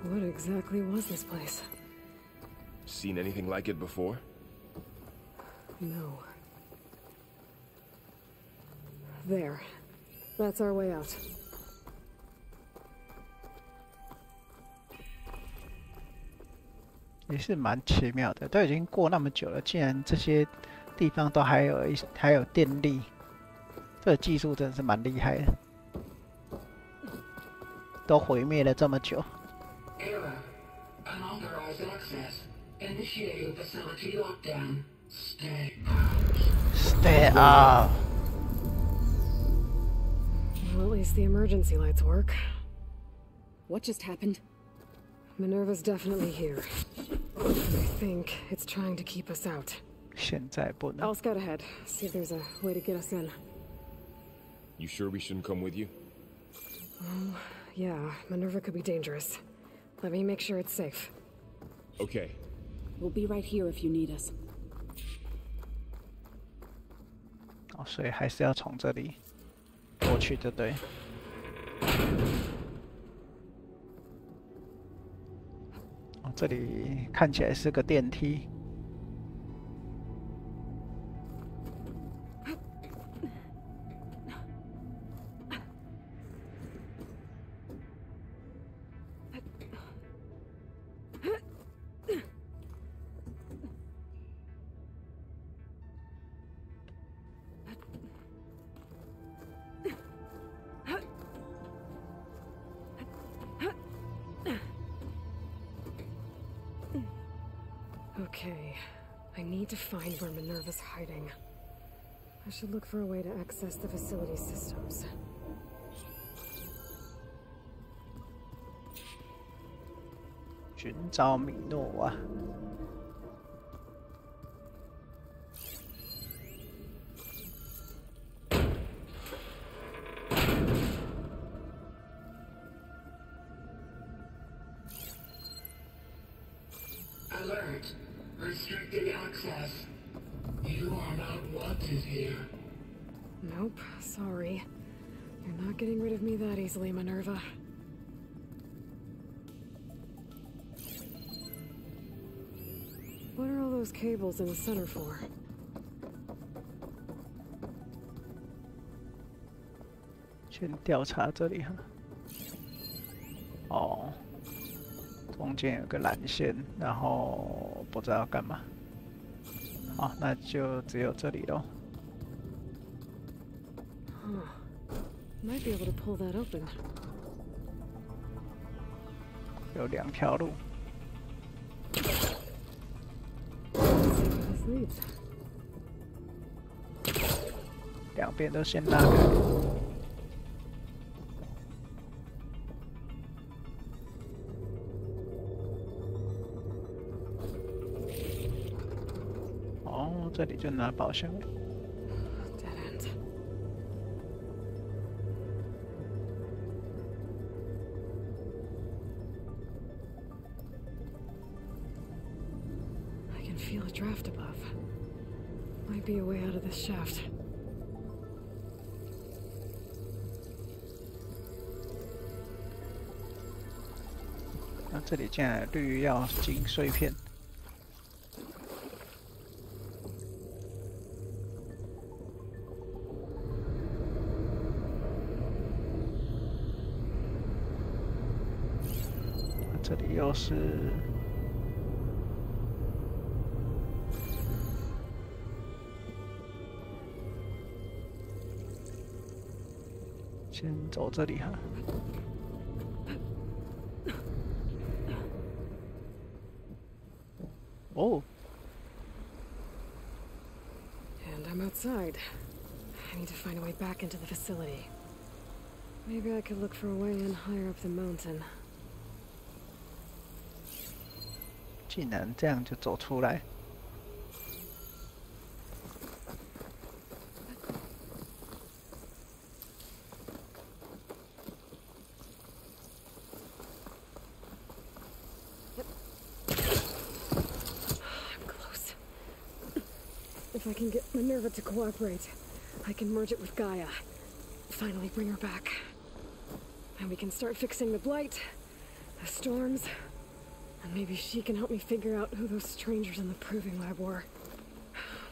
What exactly was this place? Seen anything like it before? No. There. That's our way out. 也是蛮奇妙的，都已经过那么久了，竟然这些地方都还有电力，这个技术真的是蛮厉害的。都毁灭了这么久。Error. Unauthorized access. Initiating facility lockdown. Stay out. Stay out. Well, at least the emergency lights work. What just happened? Minerva's definitely here. I think it's trying to keep us out. 现在不能。 I'll scout ahead, see if there's a way to get us in. You sure we shouldn't come with you? Yeah, Minerva could be dangerous. Let me make sure it's safe. Okay. We'll be right here if you need us. 哦，所以还是要从这里过去，对不对？哦，这里看起来是个电梯。Okay, I need to find where Minerva's hiding. I should look for a way to access the facility systems. 寻找米诺瓦。Alert. Restricted access. You are not wanted here. Nope, sorry. You're not getting rid of me that easily, Minerva. What are all those cables in the center for? 先调查这里哈。哦，中间有个蓝线，然后不知道干嘛。好，那就只有这里咯。Might be able to pull that open. 有2条路。This leads. 两边都先拉开。哦，这里就拿宝箱。Dead end. I can feel a draft above. Might be a way out of this shaft. 那这里竟然有绿药金碎片。这里又是先走这里哈。哦。And I'm outside. I need to find a way back into the facility. Maybe I could look for a way in higher up the mountain. 竟然这样就走出来。I'm close. If I can get Minerva to cooperate, I can merge it with Gaia. Finally bring her back. And we can start fixing the blight, the storms, and maybe she can help me figure out who those strangers in the proving lab were.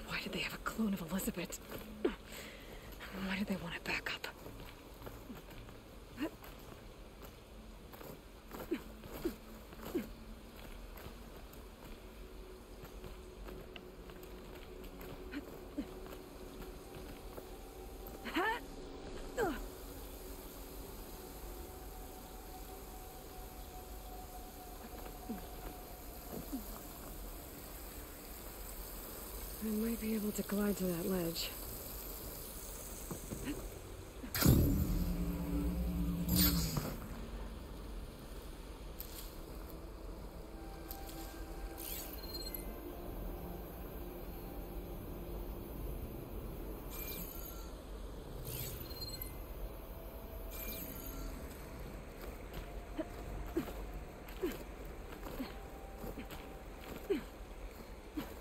Why did they have a clone of Elizabeth? Why did they want it back up? I might be able to glide to that ledge.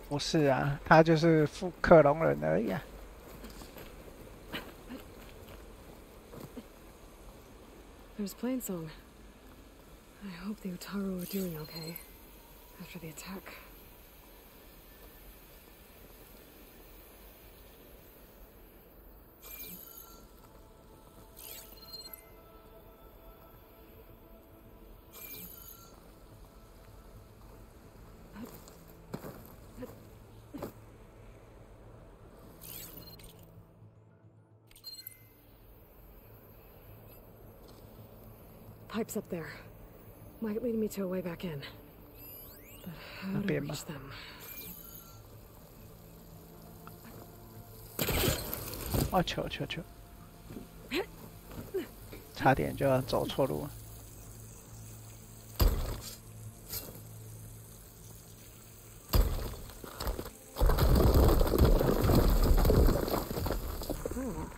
不是啊，他就是复克隆人而已啊。There's Plainsong. I hope the Utaru are doing okay. after the attack. Pipes up there. Might lead me to a way back in. But how to reach them? 哦，球，差点就要走错路了。Oh,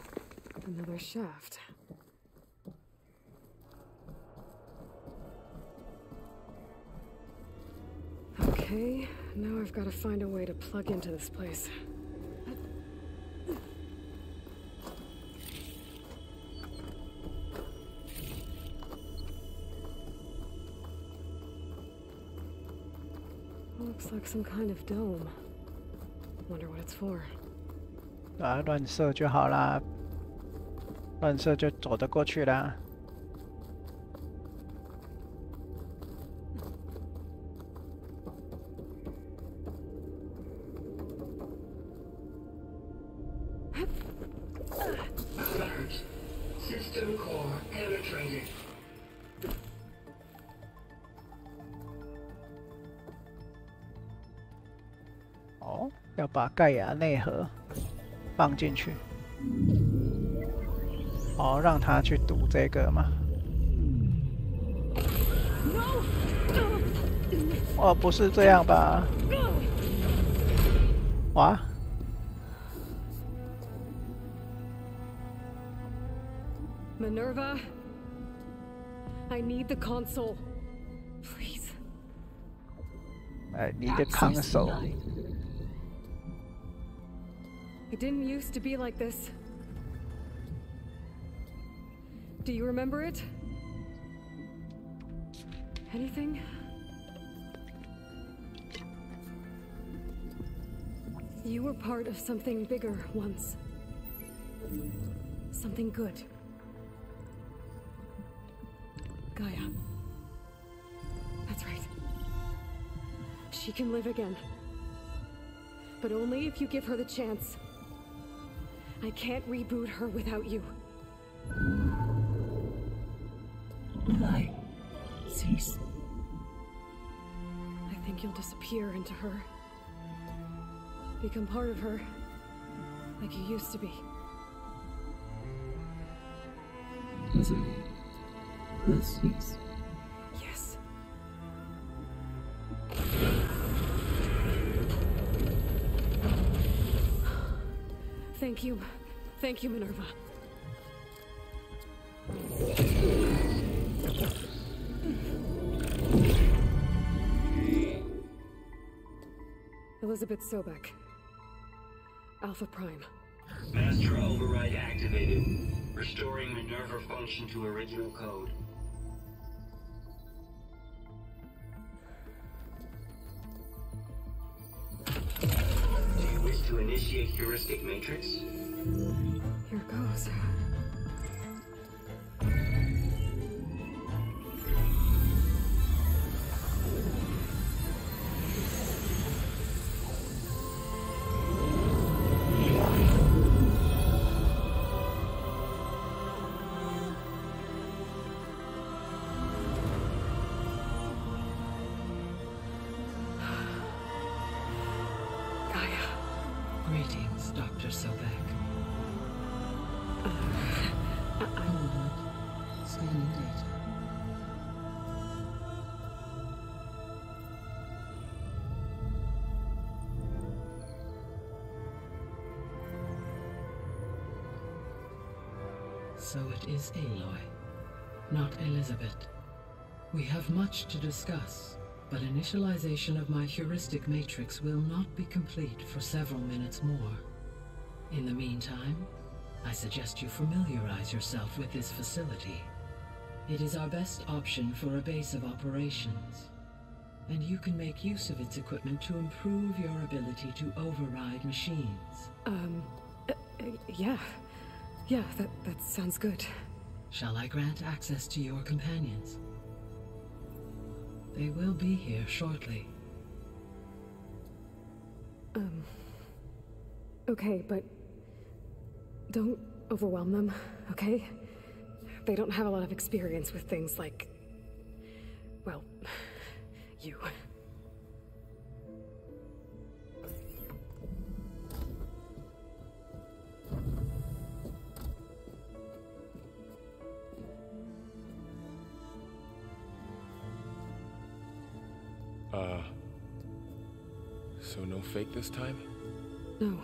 another shaft. Okay, now I've got to find a way to plug into this place. Looks like some kind of dome. Wonder what it's for. 啊，乱射就好啦，乱射就走得过去啦。System core penetrated. 哦，要把盖亚内核放进去。哦，让他去读这个嘛。哦，不是这样吧？哇！ Minerva, I need the console. Please. I need the console. It didn't used to be like this. Do you remember it? Anything? You were part of something bigger once. Something good. Gaia. That's right. She can live again. But only if you give her the chance. I can't reboot her without you. Light. Cease. I think you'll disappear into her. Become part of her. Like you used to be. Cease. Yes. Thank you. Thank you, Minerva. Elizabeth Sobek. Alpha Prime. Master override activated. Restoring Minerva function to original code. Do you wish to initiate heuristic matrix? Here goes. Greetings, Dr. Sobek. Scanning data. So it is Aloy, not Elizabeth. We have much to discuss, but initialization of my heuristic matrix will not be complete for several minutes more. In the meantime, I suggest you familiarize yourself with this facility. It is our best option for a base of operations. and you can make use of its equipment to improve your ability to override machines. Yeah. Yeah, that sounds good. Shall I grant access to your companions? They will be here shortly. Okay, but don't overwhelm them, okay? They don't have a lot of experience with things like, well, you. So no fake this time? No.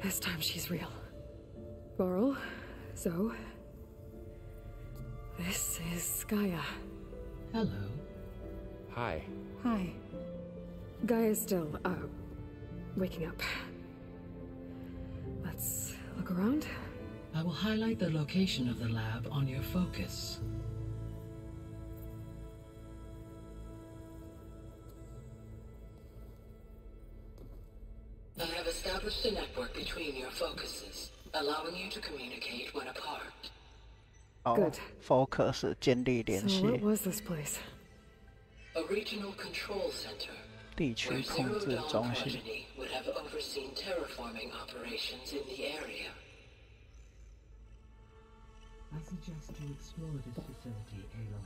This time she's real. Laurel, Zoe. This is Gaia. Hello. Hi. Hi. Gaia's still, waking up. Let's look around. I will highlight the location of the lab on your focus. I have established a network between your focuses, allowing you to communicate when apart. Good. Focus 建立联 So what 系， was this place? A regional control center 地区 where 控 Zero 制 Dawn 中心。 Progeny would have overseen terraforming operations in the area. I suggest you explore this facility, Aloy,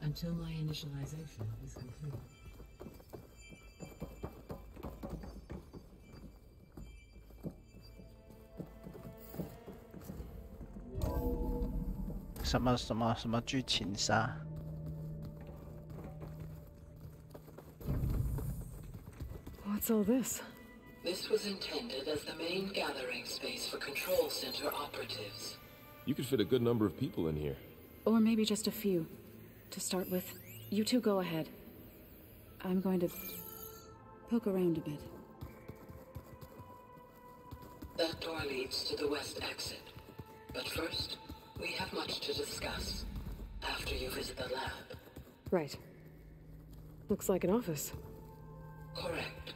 until my initialization is complete. 什么剧情杀？ What's all this? This was intended as the main gathering space for control center operatives. You could fit a good number of people in here. Or maybe just a few. To start with, you two go ahead. I'm going to poke around a bit. That door leads to the west exit. But first, we have much to discuss. After you visit the lab. Right. Looks like an office. Correct.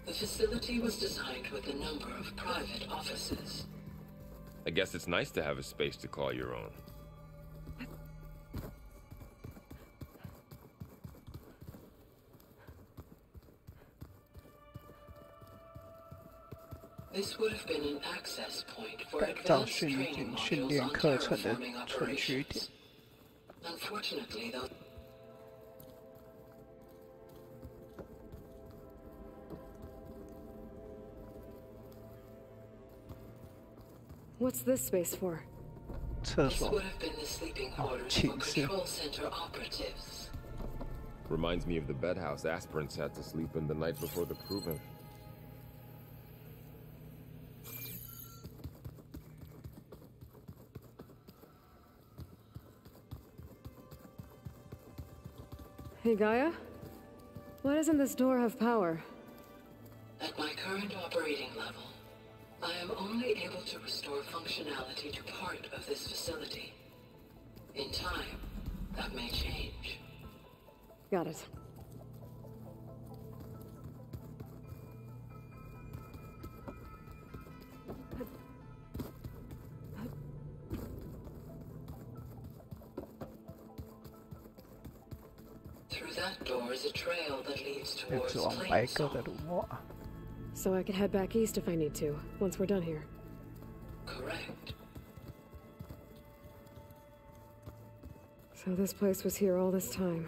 The facility was designed with a number of private offices. I guess it's nice to have a space to call your own. This would have been an access point for 改造 advanced 训 training 训 modules 练 on 课程的 terraforming 存取点 operations.。Unfortunately, though, What's this space for? 厕 this 所 would have been the sleeping quarters for 寝室。 control center operatives. Reminds me of the bedhouse aspirants had to sleep in the night before the proving. Hey, Gaia? Why doesn't this door have power? At my current operating level, I am only able to restore functionality to part of this facility. In time, that may change. Got it. Through that door is a trail that leads 一 towards 直往白鸽 Plainsong. 的路哇。 So I could head back east if I need to, once we're done here. Correct. So this place was here all this time.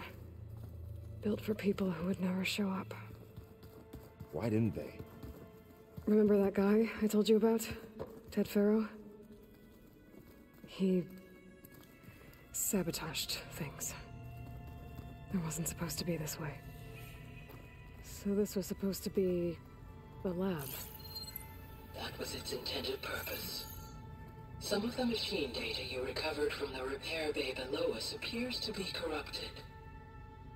Built for people who would never show up. Why didn't they? Remember that guy I told you about? Ted Farrow? He sabotaged things. It wasn't supposed to be this way. So this was supposed to be the lab. That was its intended purpose. Some of the machine data you recovered from the repair bay below us appears to be corrupted.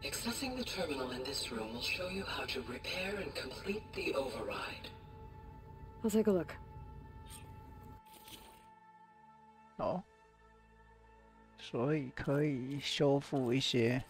Accessing the terminal in this room will show you how to repair and complete the override. I'll take a look. 哦，所以可以修复一些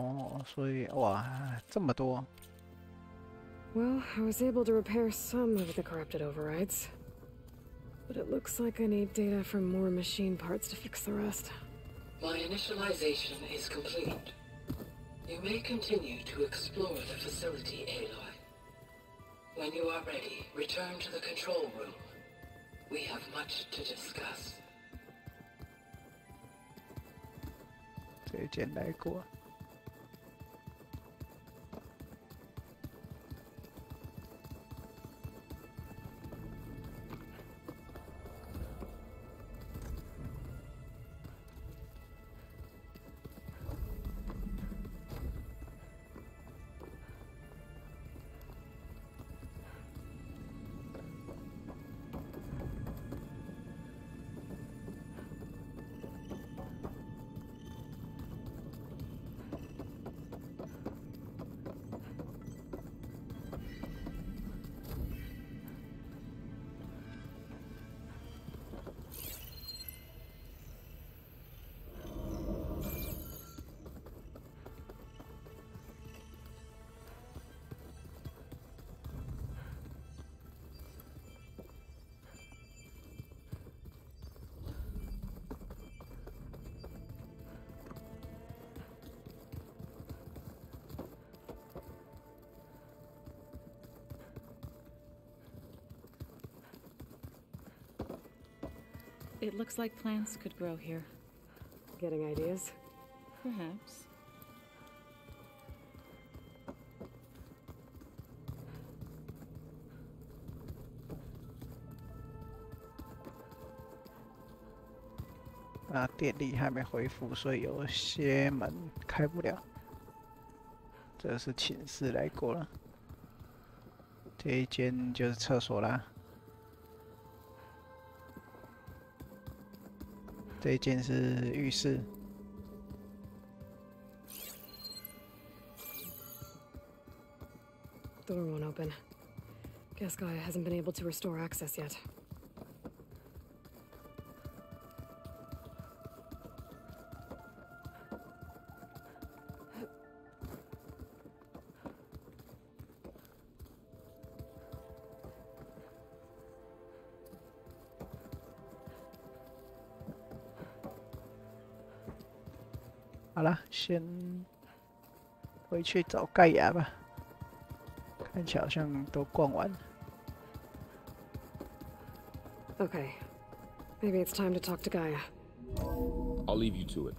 哦，所以哇，这么多。Well, I was able to repair some of the corrupted overrides. But it looks like I need data from more machine parts to fix the rest. My initialization is complete. You may continue to explore the facility, Aloy. When you are ready, return to the control room. We have much to discuss. 这一件来过。It looks like plants could grow here. Getting ideas? Perhaps.电力还没恢复，所以有些门开不了。这是寝室来过了，这一间就是厕所啦。这一间是浴室。Door won't open. Guess Gaia hasn't been able to restore access yet. 好了，先回去找盖亚吧。看起来好像都逛完了。Okay. Maybe it's time to talk to Gaia. I'll leave you to it.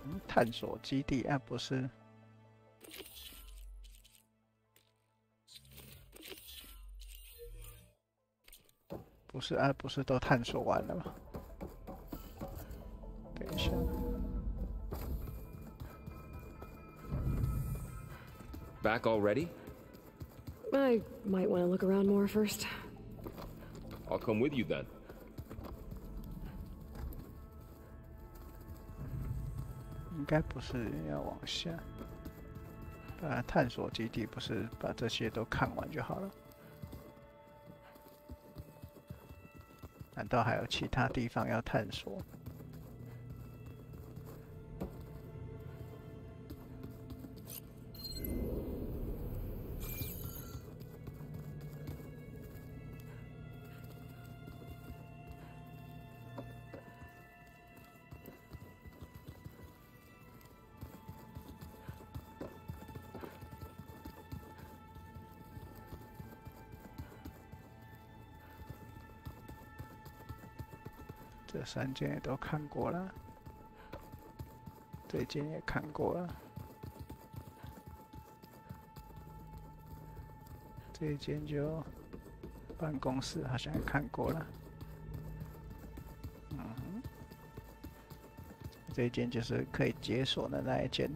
음, 探索基地啊，不是。 不是啊，不是都探索完了吗？等一下， Back already? I might want to look around more first. I'll come with you then. 应该不是要往下，把探索基地不是把这些都看完就好了。 难道还有其他地方要探索？这3间也都看过了，这间也看过了，这一间就办公室好像也看过了，这一间就是可以解锁的那一间。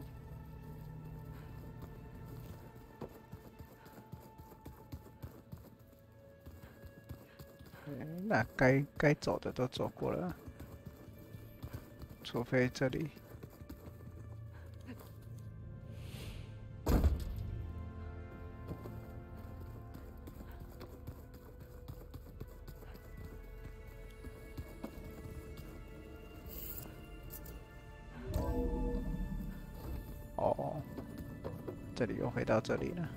那该走的都走过了，除非这里。哦，这里又回到这里了。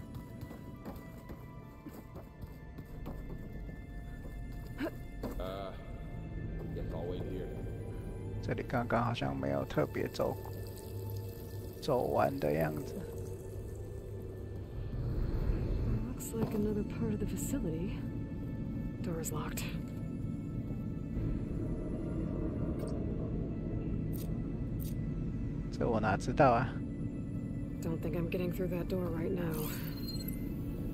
这里刚刚好像没有特别走完的样子。Looks like another part of the facility. Door is locked.这我哪知道啊 Don't think I'm getting through that door right now.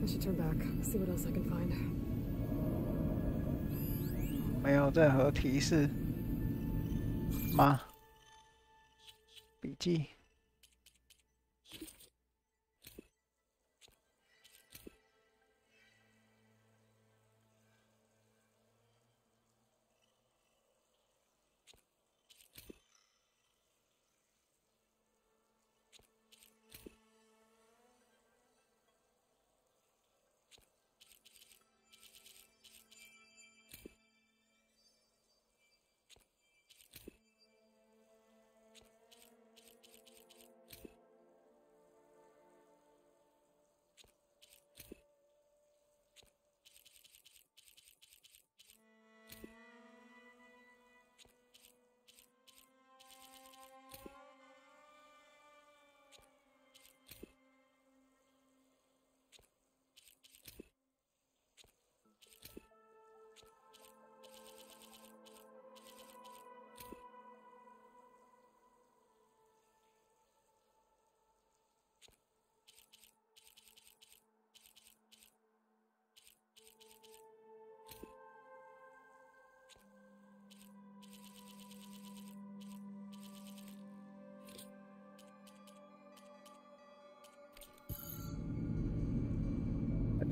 I should turn back, see what else I can find. 没有任何提示吗？笔记。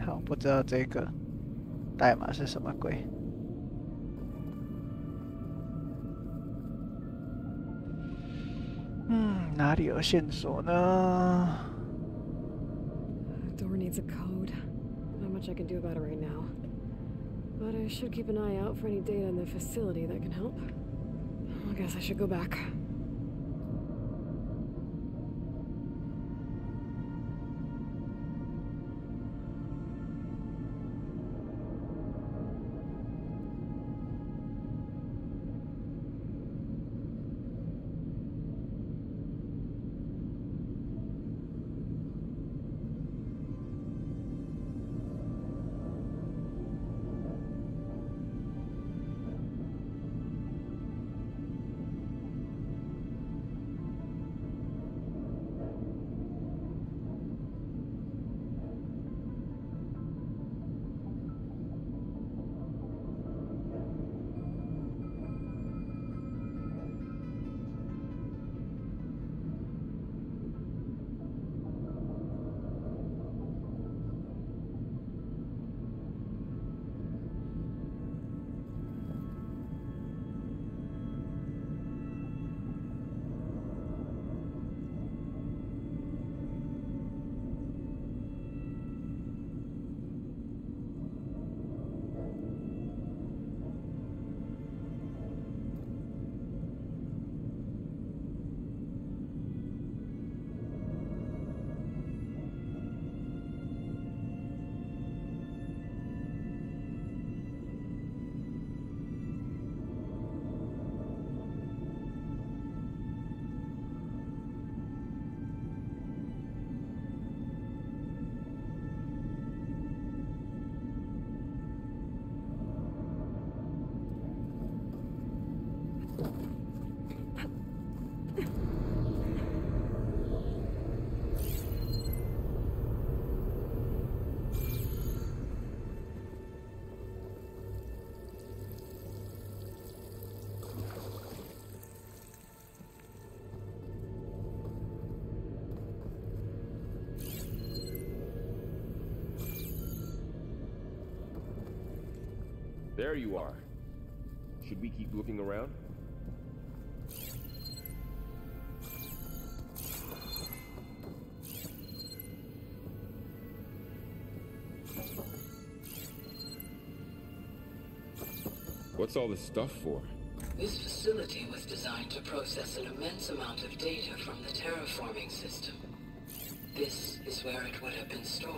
好，不知道这个代码是什么鬼。哪里有线索呢 Door needs a code. Not much I can do about it right now. But I should keep an eye out for any data in the facility that can help. I guess I should go back. There you are. Should we keep looking around? What's all this stuff for? This facility was designed to process an immense amount of data from the terraforming system. This is where it would have been stored.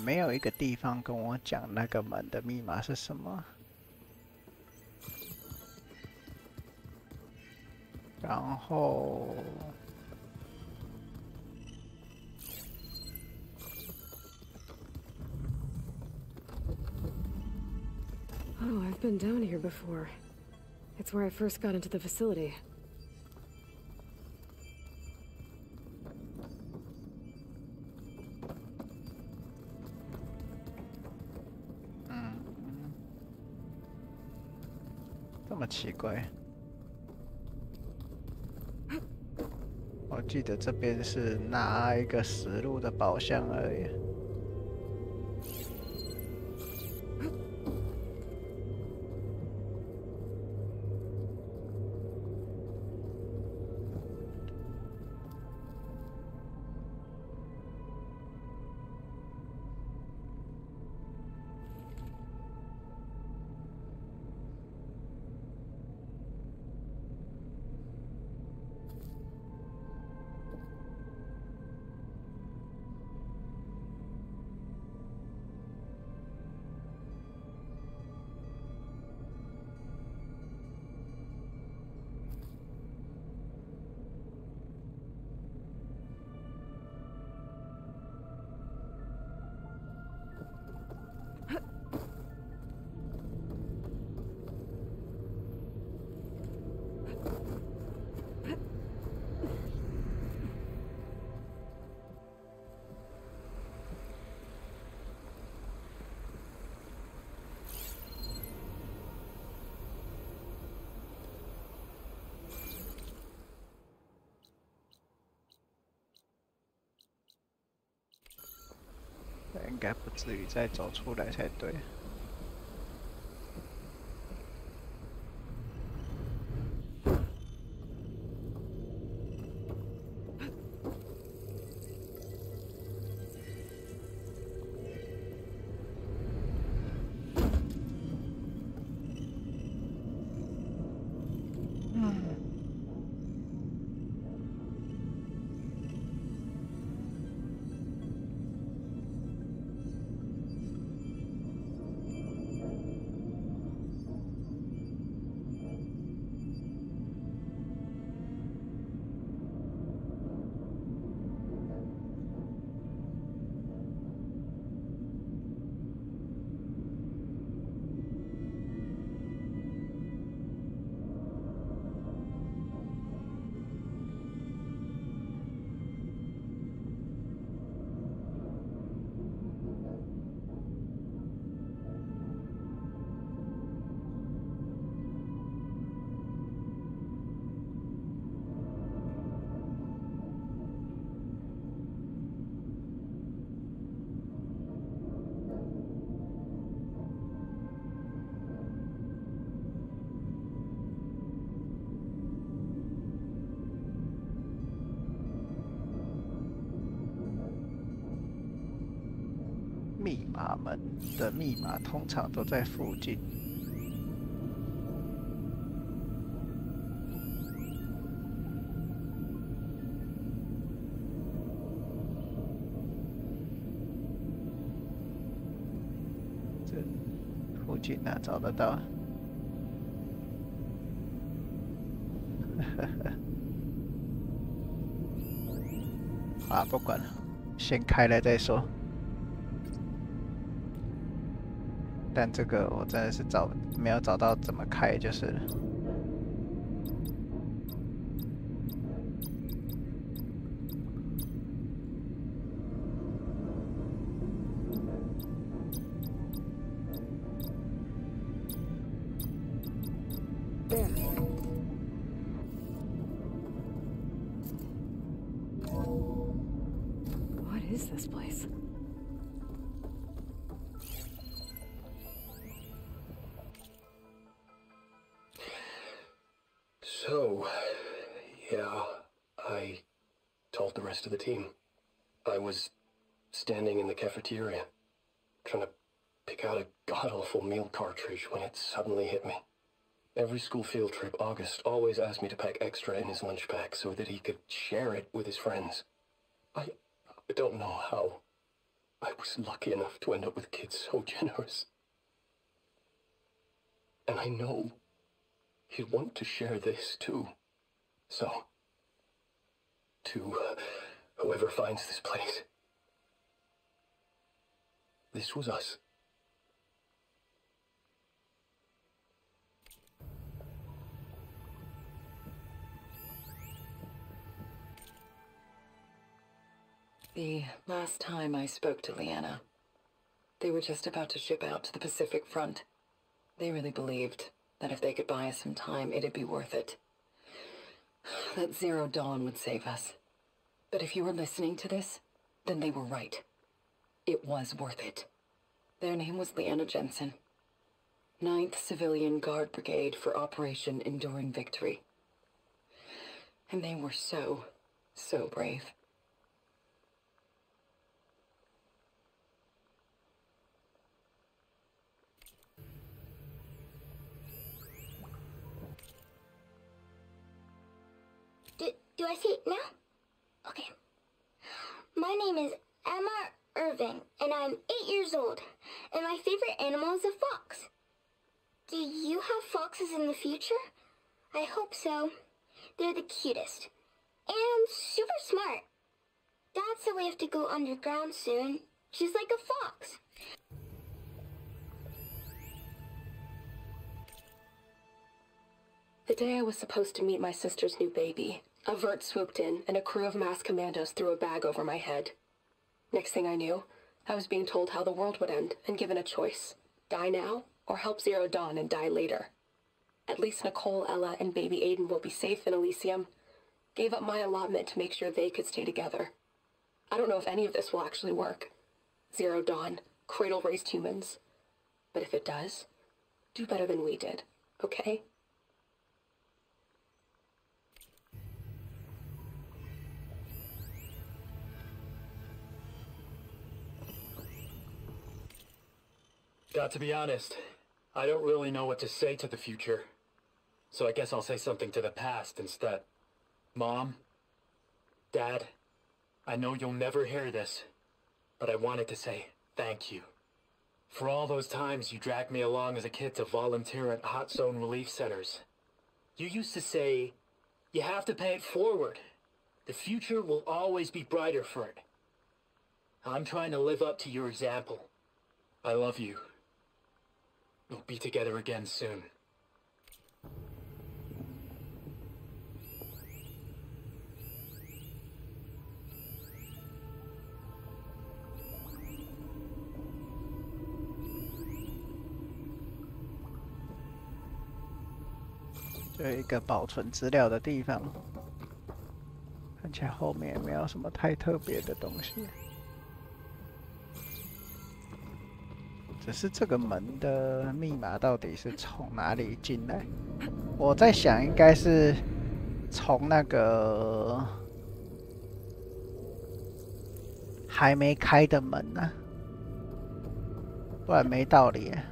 没有一个地方跟我讲那个门的密码是什么。然后， Oh, I've been down here before. It's where I first got into the facility. Hmm. 这么奇怪。我记得这边是拿一个实录的宝箱而已。 应该不至于再走出来才对。密码门的密码通常都在附近。这附近哪找得到？啊，不管了，先开了再说。 但这个我真的是没有找到怎么开，就是了。is this place? So, yeah, I told the rest of the team. I was standing in the cafeteria, trying to pick out a god-awful meal cartridge when it suddenly hit me. Every school field trip, August always asked me to pack extra in his lunch pack so that he could share it with his friends. I don't know how I was lucky enough to end up with kids so generous. And I know he'd want to share this too. So, to whoever finds this place, this was us. The last time I spoke to Leanna, they were just about to ship out to the Pacific Front. They really believed that if they could buy us some time, it'd be worth it. That Zero Dawn would save us. But if you were listening to this, then they were right. It was worth it. Their name was Leanna Jensen. 9th Civilian Guard Brigade for Operation Enduring Victory. And they were so brave. Do I say it now? Okay. My name is Emma Irving, and I'm 8 years old, and my favorite animal is a fox. Do you have foxes in the future? I hope so. They're the cutest. And super smart. Dad said we have to go underground soon, just like a fox. The day I was supposed to meet my sister's new baby, a vert swooped in, and a crew of masked commandos threw a bag over my head. Next thing I knew, I was being told how the world would end and given a choice. Die now, or help Zero Dawn and die later. At least Nicole, Ella, and baby Aiden will be safe in Elysium. Gave up my allotment to make sure they could stay together. I don't know if any of this will actually work. Zero Dawn, cradle-raised humans. But if it does, do better than we did, okay? Got to be honest, I don't really know what to say to the future. So I guess I'll say something to the past instead. Mom, Dad, I know you'll never hear this, but I wanted to say thank you. For all those times you dragged me along as a kid to volunteer at hot zone relief centers. You used to say, you have to pay it forward. The future will always be brighter for it. I'm trying to live up to your example. I love you. We'll be together again soon.这有一个保存资料的地方，看起来后面也没有什么太特别的东西。只是这个门的密码到底是从哪里进来？我在想，应该是从那个还没开的门啊，不然没道理啊。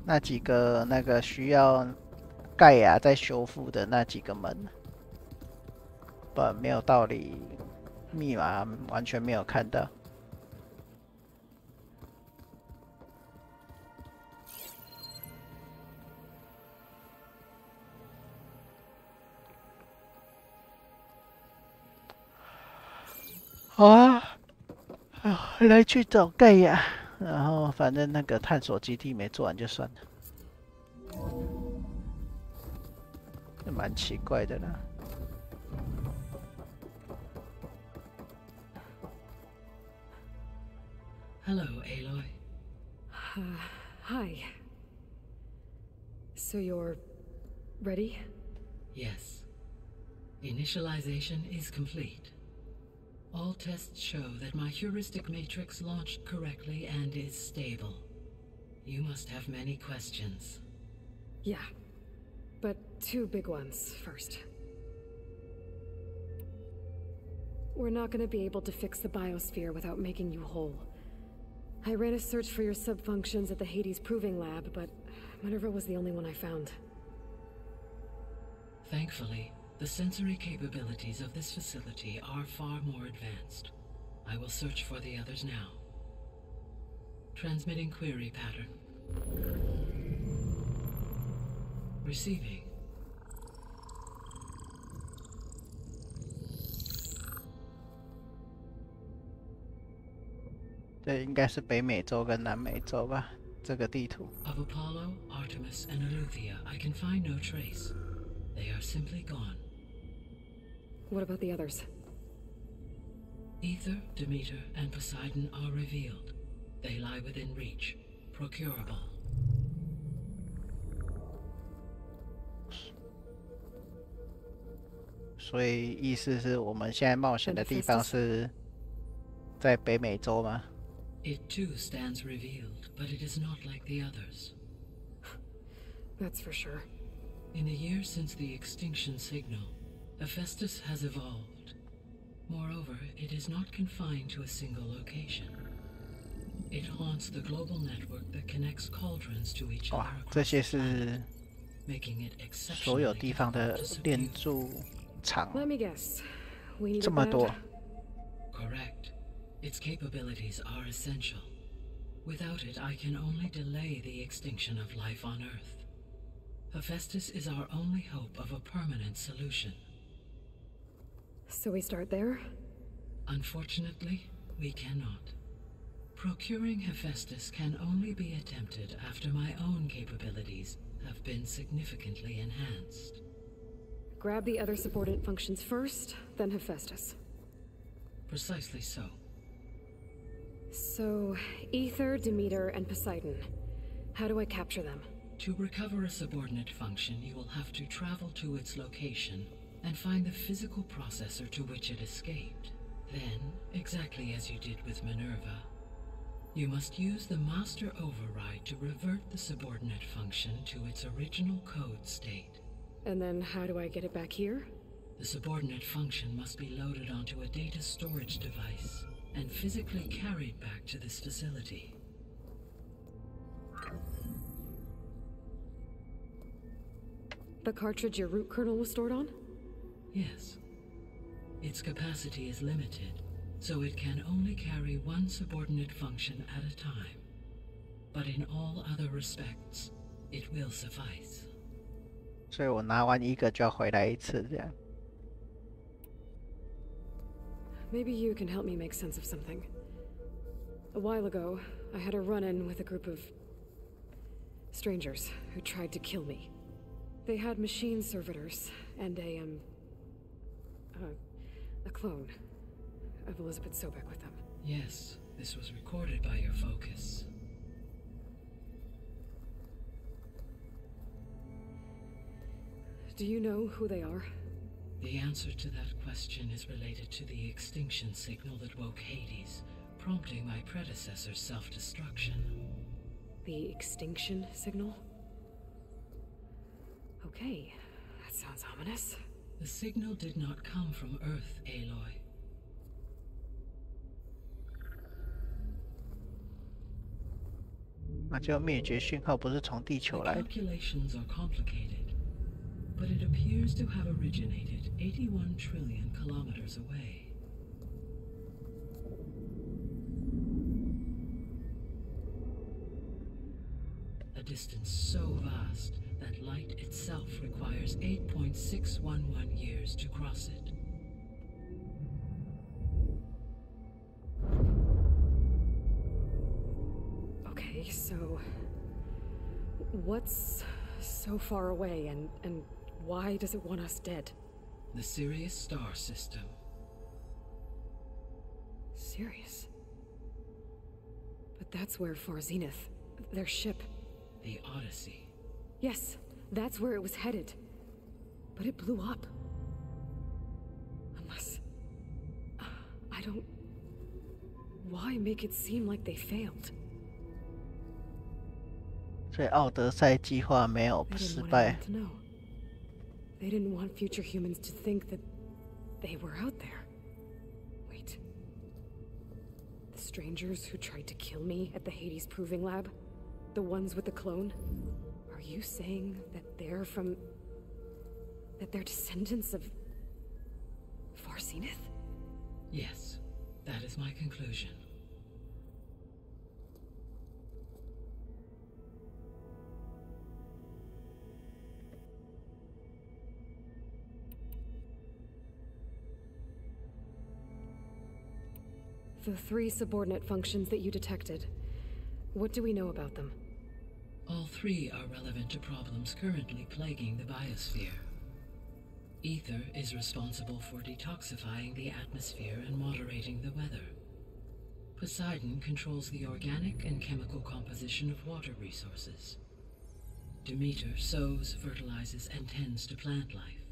那几个那个需要盖亚在修复的那几个门，不然没有道理。密码完全没有看到。好啊，来去找盖亚，然后反正那个探索基地没做完就算了，这蛮奇怪的啦。Hello, Aloy. Hi. So you're ready? Yes. Initialization is complete. All tests show that my heuristic matrix launched correctly and is stable. You must have many questions. Yeah, but 2 big ones first. We're not gonna be able to fix the Biosphere without making you whole. I ran a search for your subfunctions at the Hades Proving Lab, but Minerva was the only one I found. Thankfully, the sensory capabilities of this facility are far more advanced. I will search for the others now. Transmitting query pattern. Receiving. 这应该是北美洲跟南美洲吧？这个地图。Of Apollo, Artemis, and Eleuthia, I can find no trace. They are simply gone. What about the others? Ether, Demeter, and Poseidon are revealed. They lie within reach, procurable. 所以意思是我们现在冒险的地方是在北美洲吗？ It too stands revealed, but it is not like the others. That's for sure. In the years since the Extinction Signal, Hephaestus has evolved. Moreover, it is not confined to a single location. It haunts the global network that connects cauldrons to each other. 哇，这些是所有地方的炼铸厂。 Let me guess. We need 这么多。 Correct. Its capabilities are essential. Without it, I can only delay the extinction of life on Earth. Hephaestus is our only hope of a permanent solution. So we start there? Unfortunately, we cannot. Procuring Hephaestus can only be attempted after my own capabilities have been significantly enhanced. Grab the other subordinate functions first, then Hephaestus. Precisely so. So, Ether, Demeter, and Poseidon. How do I capture them? To recover a subordinate function, you will have to travel to its location and find the physical processor to which it escaped. Then, exactly as you did with Minerva, you must use the master override to revert the subordinate function to its original code state. And then how do I get it back here? The subordinate function must be loaded onto a data storage device and physically carried back to this facility. The cartridge your root kernel was stored on? Yes. Its capacity is limited, so it can only carry one subordinate function at a time. But in all other respects, it will suffice. 所以我拿完一个就要回来一次，这样。 Maybe you can help me make sense of something. A while ago, I had a run-in with a group of strangers who tried to kill me. They had machine servitors and a clone of Elizabeth Sobek with them. Yes, this was recorded by your focus. Do you know who they are? The answer to that question is related to the extinction signal that woke Hades, prompting my predecessor's self-destruction. The extinction signal? Okay, that sounds ominous. The signal did not come from Earth, Aloy. The calculations are complicated, but it appears to have originated 81 trillion kilometers away. A distance so vast that light itself requires 8.611 years to cross it. Okay, so what's so far away and why does it want us dead? The Sirius star system. Sirius? But that's where Far Zenith, their ship. The Odyssey. Yes, that's where it was headed. But it blew up. us. I don't... Why make it seem like they failed? 所以奥德赛计划没有失败。 They didn't want future humans to think that they were out there. Wait. The strangers who tried to kill me at the Hades Proving Lab? The ones with the clone? Are you saying that they're from... that they're descendants of... Farseneth? Yes, that is my conclusion. The 3 subordinate functions that you detected. What do we know about them? All 3 are relevant to problems currently plaguing the Biosphere. Ether is responsible for detoxifying the atmosphere and moderating the weather. Poseidon controls the organic and chemical composition of water resources. Demeter sows, fertilizes, and tends to plant life.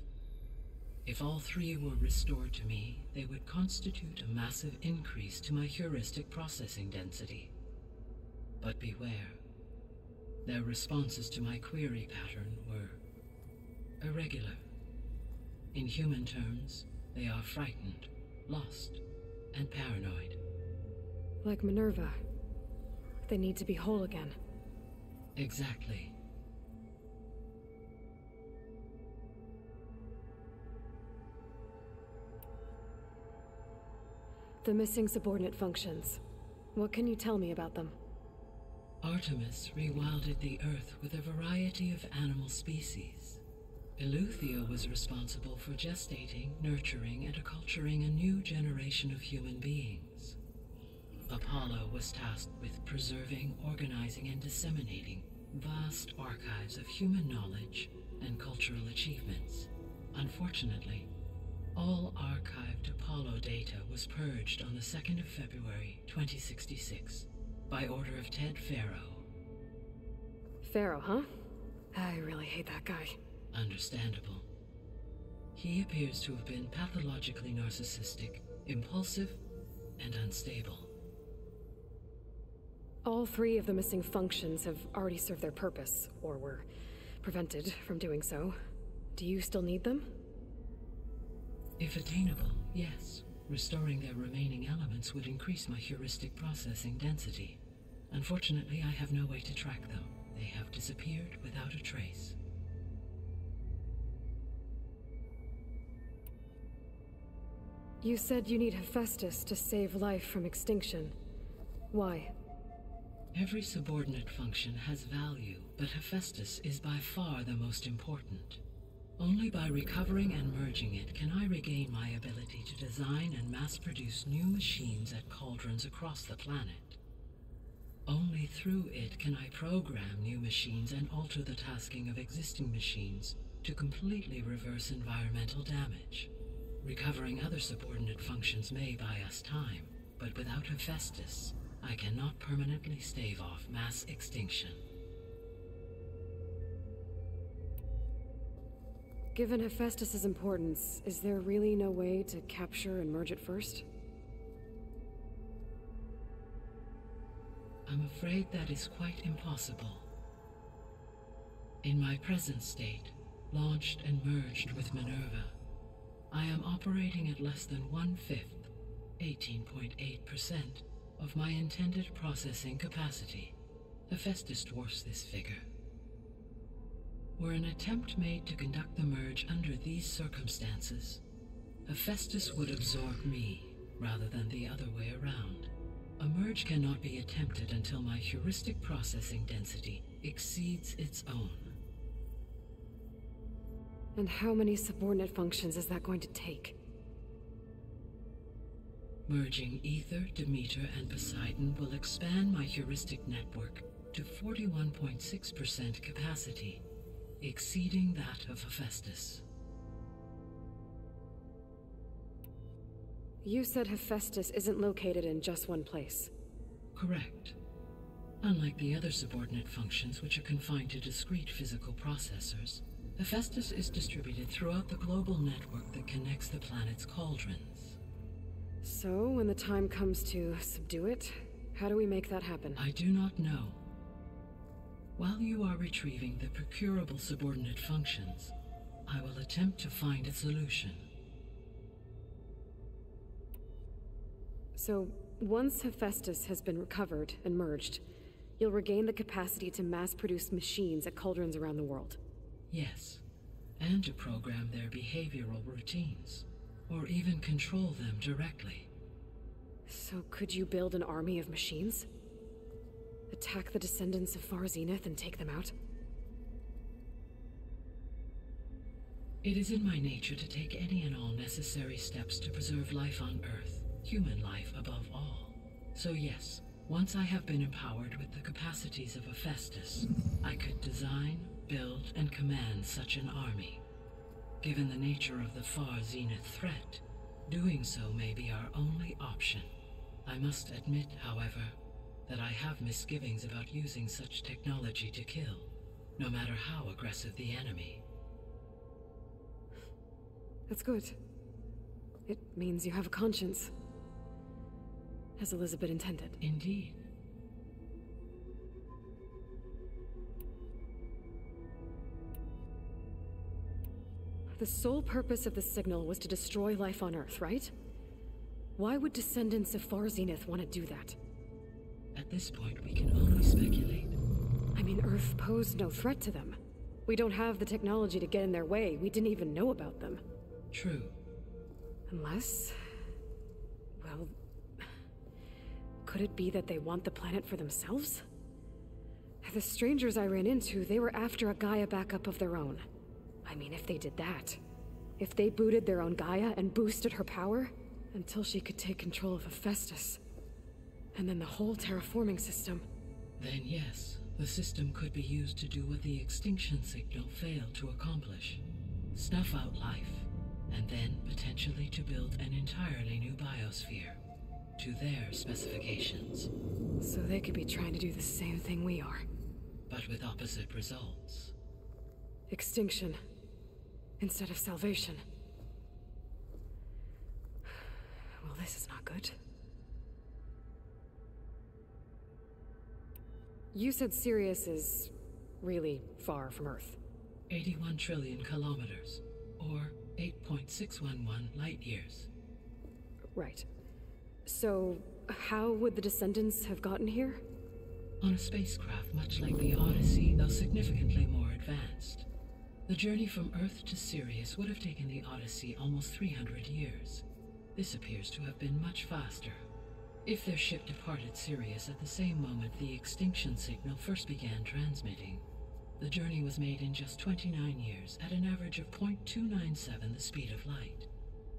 If all 3 were restored to me, they would constitute a massive increase to my heuristic processing density. But beware. Their responses to my query pattern were irregular. In human terms, they are frightened, lost, and paranoid. Like Minerva. They need to be whole again. Exactly. The missing subordinate functions. What can you tell me about them? Artemis rewilded the Earth with a variety of animal species. Eleuthia was responsible for gestating, nurturing, and acculturating a new generation of human beings. Apollo was tasked with preserving, organizing, and disseminating vast archives of human knowledge and cultural achievements. Unfortunately, all archived Apollo data was purged on the 2nd of February, 2066, by order of Ted Faro. Faro, huh? I really hate that guy. Understandable. He appears to have been pathologically narcissistic, impulsive, and unstable. All 3 of the missing functions have already served their purpose, or were prevented from doing so. Do you still need them? If attainable, yes. Restoring their remaining elements would increase my heuristic processing density. Unfortunately, I have no way to track them. They have disappeared without a trace. You said you need Hephaestus to save life from extinction. Why? Every subordinate function has value, but Hephaestus is by far the most important. Only by recovering and merging it can I regain my ability to design and mass-produce new machines at cauldrons across the planet. Only through it can I program new machines and alter the tasking of existing machines to completely reverse environmental damage. Recovering other subordinate functions may buy us time, but without Hephaestus, I cannot permanently stave off mass extinction. Given Hephaestus's importance, is there really no way to capture and merge it first? I'm afraid that is quite impossible. In my present state, launched and merged with Minerva, I am operating at less than 1/5, 18.8%, of my intended processing capacity. Hephaestus dwarfs this figure. Were an attempt made to conduct the merge under these circumstances, Hephaestus would absorb me, rather than the other way around. A merge cannot be attempted until my heuristic processing density exceeds its own. And how many subordinate functions is that going to take? Merging Ether, Demeter, and Poseidon will expand my heuristic network to 41.6% capacity, exceeding that of Hephaestus. You said Hephaestus isn't located in just one place. Correct. Unlike the other subordinate functions which are confined to discrete physical processors, Hephaestus is distributed throughout the global network that connects the planet's cauldrons. So, when the time comes to subdue it, how do we make that happen? I do not know. While you are retrieving the procurable subordinate functions, I will attempt to find a solution. So, once Hephaestus has been recovered and merged, you'll regain the capacity to mass-produce machines at cauldrons around the world. Yes, and to program their behavioral routines, or even control them directly. So could you build an army of machines? Attack the descendants of Far Zenith and take them out? It is in my nature to take any and all necessary steps to preserve life on Earth, human life above all. So yes, once I have been empowered with the capacities of Hephaestus, I could design, build, and command such an army. Given the nature of the Far Zenith threat, doing so may be our only option. I must admit, however, that I have misgivings about using such technology to kill, no matter how aggressive the enemy. That's good. It means you have a conscience. As Elizabeth intended. Indeed. The sole purpose of the signal was to destroy life on Earth, right? Why would descendants of Far Zenith want to do that? At this point, we can only speculate. I mean, Earth posed no threat to them. We don't have the technology to get in their way. We didn't even know about them. True. Unless... well... could it be that they want the planet for themselves? The strangers I ran into, they were after a Gaia backup of their own. I mean, if they did that, if they booted their own Gaia and boosted her power, until she could take control of Hephaestus, and then the whole terraforming system. Then yes, the system could be used to do what the Extinction Signal failed to accomplish. Snuff out life, and then potentially to build an entirely new biosphere, to their specifications. So they could be trying to do the same thing we are. But with opposite results. Extinction. Instead of salvation. Well, this is not good. You said Sirius is really far from Earth. 81 trillion kilometers, or 8.611 light years. Right. So, how would the descendants have gotten here? On a spacecraft much like the Odyssey, though significantly more advanced. The journey from Earth to Sirius would have taken the Odyssey almost 300 years. This appears to have been much faster. If their ship departed Sirius at the same moment the Extinction Signal first began transmitting, the journey was made in just 29 years at an average of 0.297 the speed of light.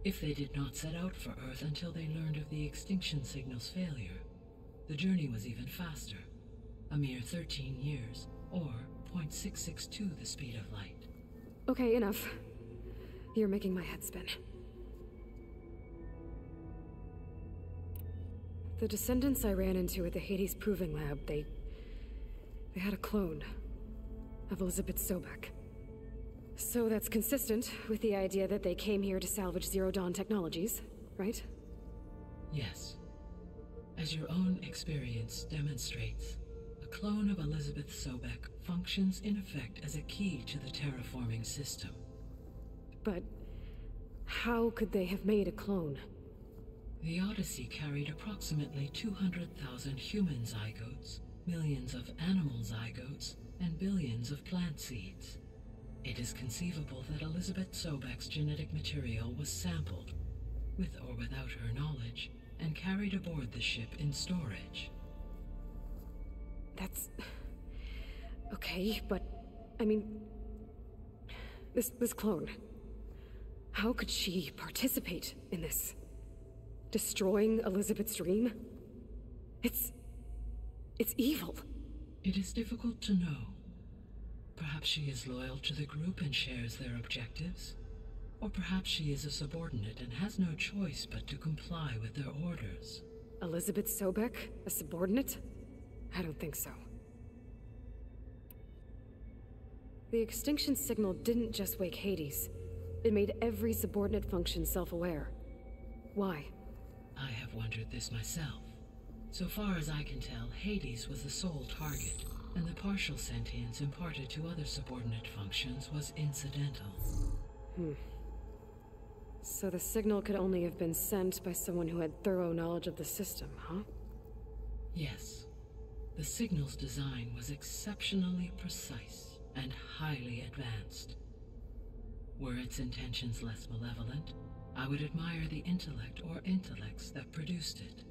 If they did not set out for Earth until they learned of the Extinction Signal's failure, the journey was even faster, a mere 13 years, or 0.662 the speed of light. Okay, enough. You're making my head spin. The descendants I ran into at the Hades Proving Lab, they had a clone of Elizabeth Sobek. So that's consistent with the idea that they came here to salvage Zero Dawn technologies, right? Yes. As your own experience demonstrates, a clone of Elizabeth Sobek functions in effect as a key to the terraforming system. But how could they have made a clone? The Odyssey carried approximately 200,000 human zygotes, millions of animal zygotes, and billions of plant seeds. It is conceivable that Elizabeth Sobek's genetic material was sampled, with or without her knowledge, and carried aboard the ship in storage. That's... okay, but... I mean... This clone... how could she participate in this? Destroying Elizabeth's dream? It's evil. It is difficult to know. Perhaps she is loyal to the group and shares their objectives. Or perhaps she is a subordinate and has no choice but to comply with their orders. Elizabeth Sobek, a subordinate? I don't think so. The extinction signal didn't just wake Hades. It made every subordinate function self-aware. Why? I have wondered this myself. So far as I can tell, Hades was the sole target, and the partial sentience imparted to other subordinate functions was incidental. So the signal could only have been sent by someone who had thorough knowledge of the system, huh? Yes. The signal's design was exceptionally precise and highly advanced. Were its intentions less malevolent, I would admire the intellect or intellects that produced it.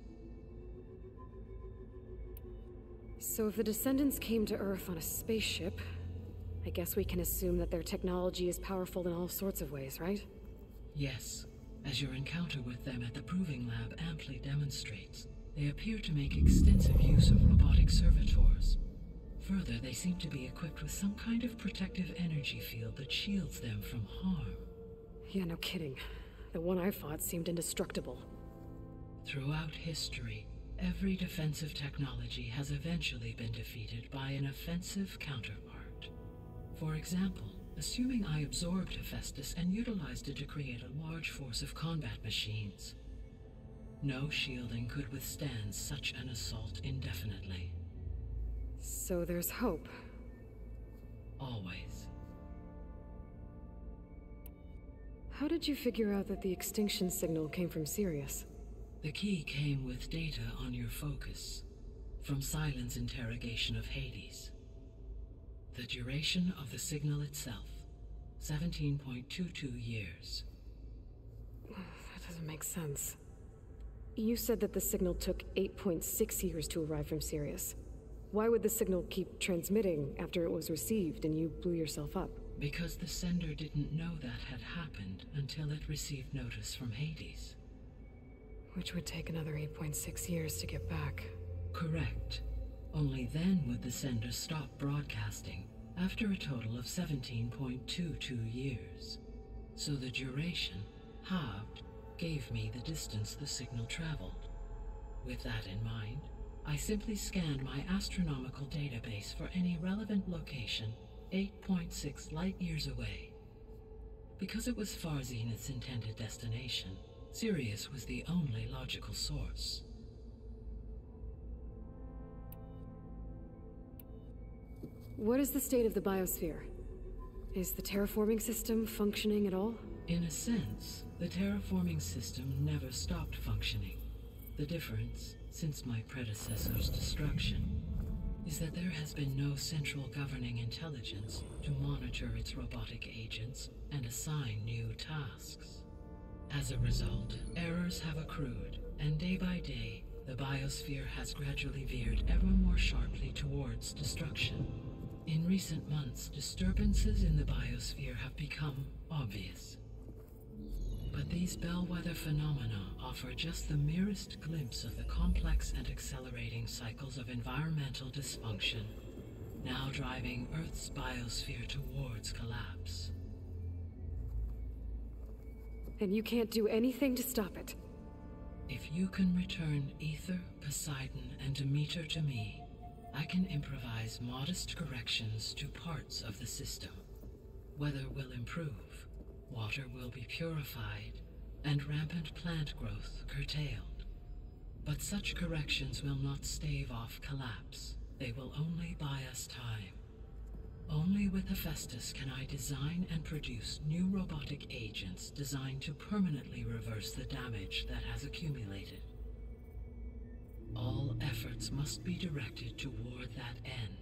So if the descendants came to Earth on a spaceship, I guess we can assume that their technology is powerful in all sorts of ways, right? Yes. As your encounter with them at the Proving Lab amply demonstrates, they appear to make extensive use of robotic servitors. Further, they seem to be equipped with some kind of protective energy field that shields them from harm. Yeah, no kidding. The one I fought seemed indestructible. Throughout history, every defensive technology has eventually been defeated by an offensive counterpart. For example, assuming I absorbed Hephaestus and utilized it to create a large force of combat machines. No shielding could withstand such an assault indefinitely. So there's hope. Always. How did you figure out that the extinction signal came from Sirius? The key came with data on your focus, from Silent's interrogation of Hades. The duration of the signal itself, 17.22 years. That doesn't make sense. You said that the signal took 8.6 years to arrive from Sirius. Why would the signal keep transmitting after it was received and you blew yourself up? Because the sender didn't know that had happened until it received notice from Hades. Which would take another 8.6 years to get back. Correct. Only then would the sender stop broadcasting, after a total of 17.22 years. So the duration, halved, gave me the distance the signal traveled. With that in mind, I simply scanned my astronomical database for any relevant location 8.6 light-years away. Because it was far Zenith's intended destination, Sirius was the only logical source. What is the state of the Biosphere? Is the terraforming system functioning at all? In a sense, the terraforming system never stopped functioning. The difference, since my predecessor's destruction, is that there has been no central governing intelligence to monitor its robotic agents and assign new tasks. As a result, errors have accrued, and day by day, the Biosphere has gradually veered ever more sharply towards destruction. In recent months, disturbances in the Biosphere have become obvious. But these bellwether phenomena offer just the merest glimpse of the complex and accelerating cycles of environmental dysfunction, now driving Earth's biosphere towards collapse. And you can't do anything to stop it? If you can return Ether, Poseidon, and Demeter to me, I can improvise modest corrections to parts of the system. Weather will improve, water will be purified, and rampant plant growth curtailed. But such corrections will not stave off collapse. They will only buy us time. Only with Hephaestus can I design and produce new robotic agents designed to permanently reverse the damage that has accumulated. All efforts must be directed toward that end.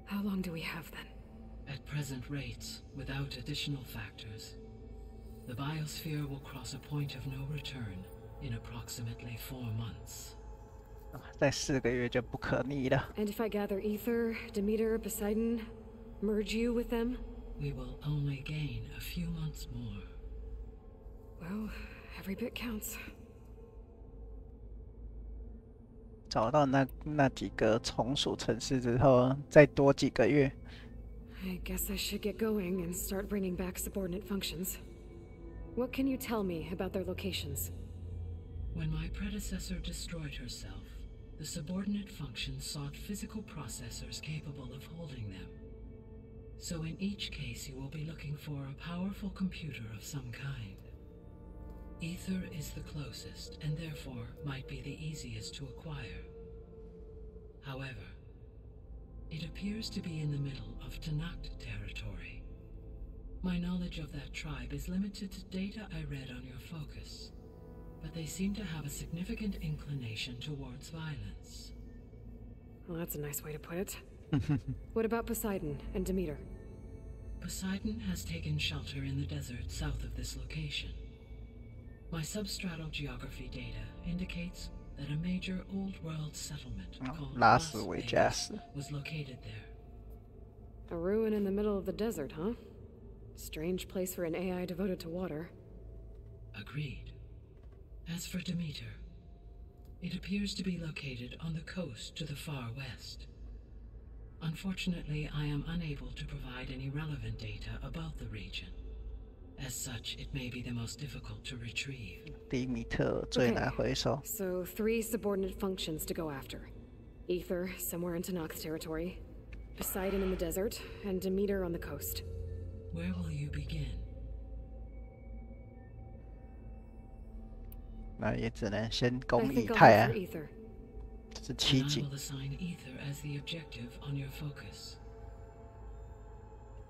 How long do we have then? At present rates, without additional factors, the Biosphere will cross a point of no return in approximately 4 months. 在4个月就不可逆了。 And if I gather Ether, Demeter, Poseidon, merge you with them? We will only gain a few months more. Well, every bit counts. 找到那几个从属城市之后，再多几个月。 I guess I should get going and start bringing back subordinate functions. What can you tell me about their locations? When my predecessor destroyed herself, the subordinate functions sought physical processors capable of holding them. So in each case, you will be looking for a powerful computer of some kind. Ether is the closest, and therefore might be the easiest to acquire. However, it appears to be in the middle of Tanakh territory. My knowledge of that tribe is limited to data I read on your focus, but they seem to have a significant inclination towards violence. Well, that's a nice way to put it. What about Poseidon and Demeter? Poseidon has taken shelter in the desert south of this location. My substratal geography data indicates that a major old-world settlement called Biosphere was located there. A ruin in the middle of the desert, huh? Strange place for an AI devoted to water. Agreed. As for Demeter, it appears to be located on the coast to the far west. Unfortunately, I am unable to provide any relevant data about the region. As such, it may be the most difficult to retrieve. Okay. So 3 subordinate functions to go after. Ether, somewhere in Tanakh's territory. Poseidon in the desert, and Demeter on the coast. Where will you begin? 那也只能先攻以太啊。这是7警。I will assign Ether as the objective on your focus.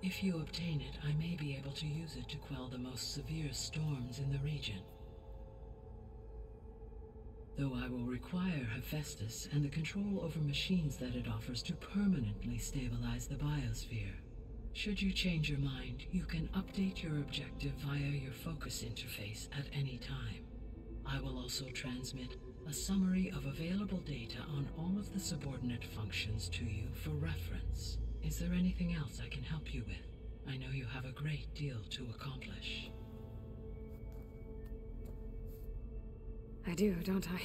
If you obtain it, I may be able to use it to quell the most severe storms in the region. Though I will require Hephaestus and the control over machines that it offers to permanently stabilize the Biosphere. Should you change your mind, you can update your objective via your focus interface at any time. I will also transmit a summary of available data on all of the subordinate functions to you for reference. Is there anything else I can help you with? I know you have a great deal to accomplish. I do, don't I?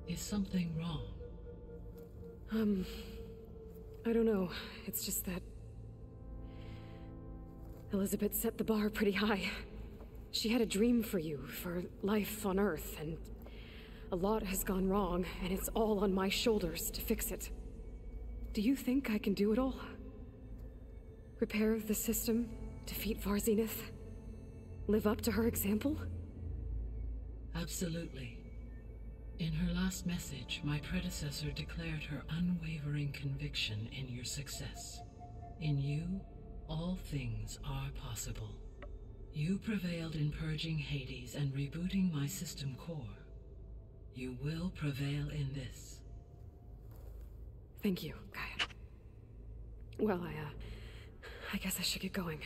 Is something wrong? I don't know. It's just that Elizabeth set the bar pretty high. She had a dream for you, for life on Earth, and a lot has gone wrong, and it's all on my shoulders to fix it. Do you think I can do it all? Repair the system, defeat Varzenith, live up to her example? Absolutely. In her last message, my predecessor declared her unwavering conviction in your success. In you, all things are possible. You prevailed in purging Hades and rebooting my system core. You will prevail in this. Thank you, Gaia. Well, I guess I should get going.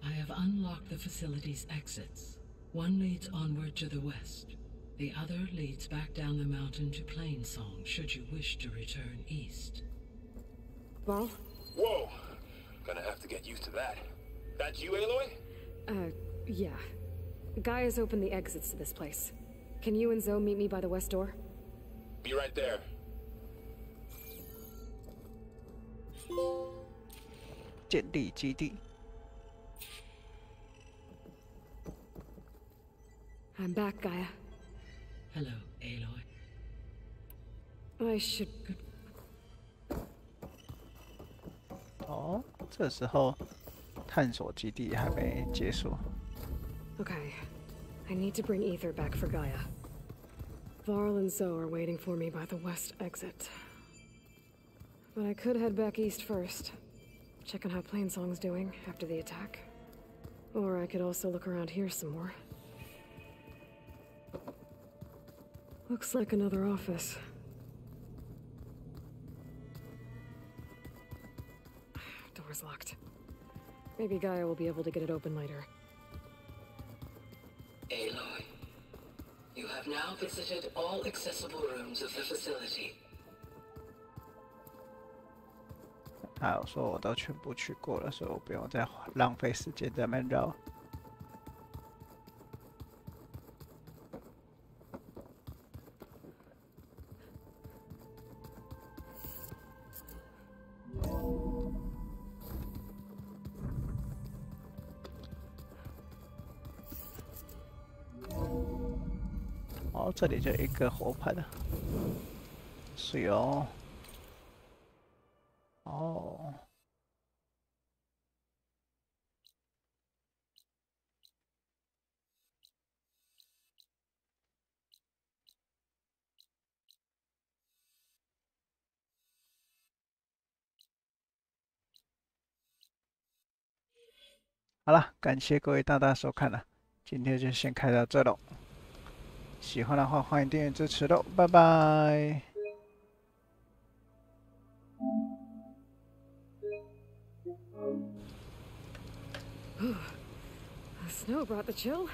I have unlocked the facility's exits. One leads onward to the west. The other leads back down the mountain to Plainsong, should you wish to return east. Varl? Whoa! Gonna have to get used to that. That you, Aloy? Yeah. Gaia's opened the exits to this place. Can you and Zoe meet me by the west door? Be right there. I'm back, Gaia. Hello, Aloy. I should... 哦，这时候探索基地还没结束。Okay, I need to bring Ether back for Gaia. Varl and Zoe are waiting for me by the west exit. But I could head back east first, check on how Plainsong's doing after the attack. Or I could also look around here some more. Looks like another office. Door's locked. Maybe Gaia will be able to get it open later. Aloy, you have now visited all accessible rooms of the facility. 还有说我都全部去过了，所以我不用再浪费时间在那边绕。哦，这里就一个火盘了，是哦。哦。好了，感谢各位大大收看了，今天就先开到这喽。喜欢的话，欢迎订阅支持喽，拜拜。Snow brought the chill.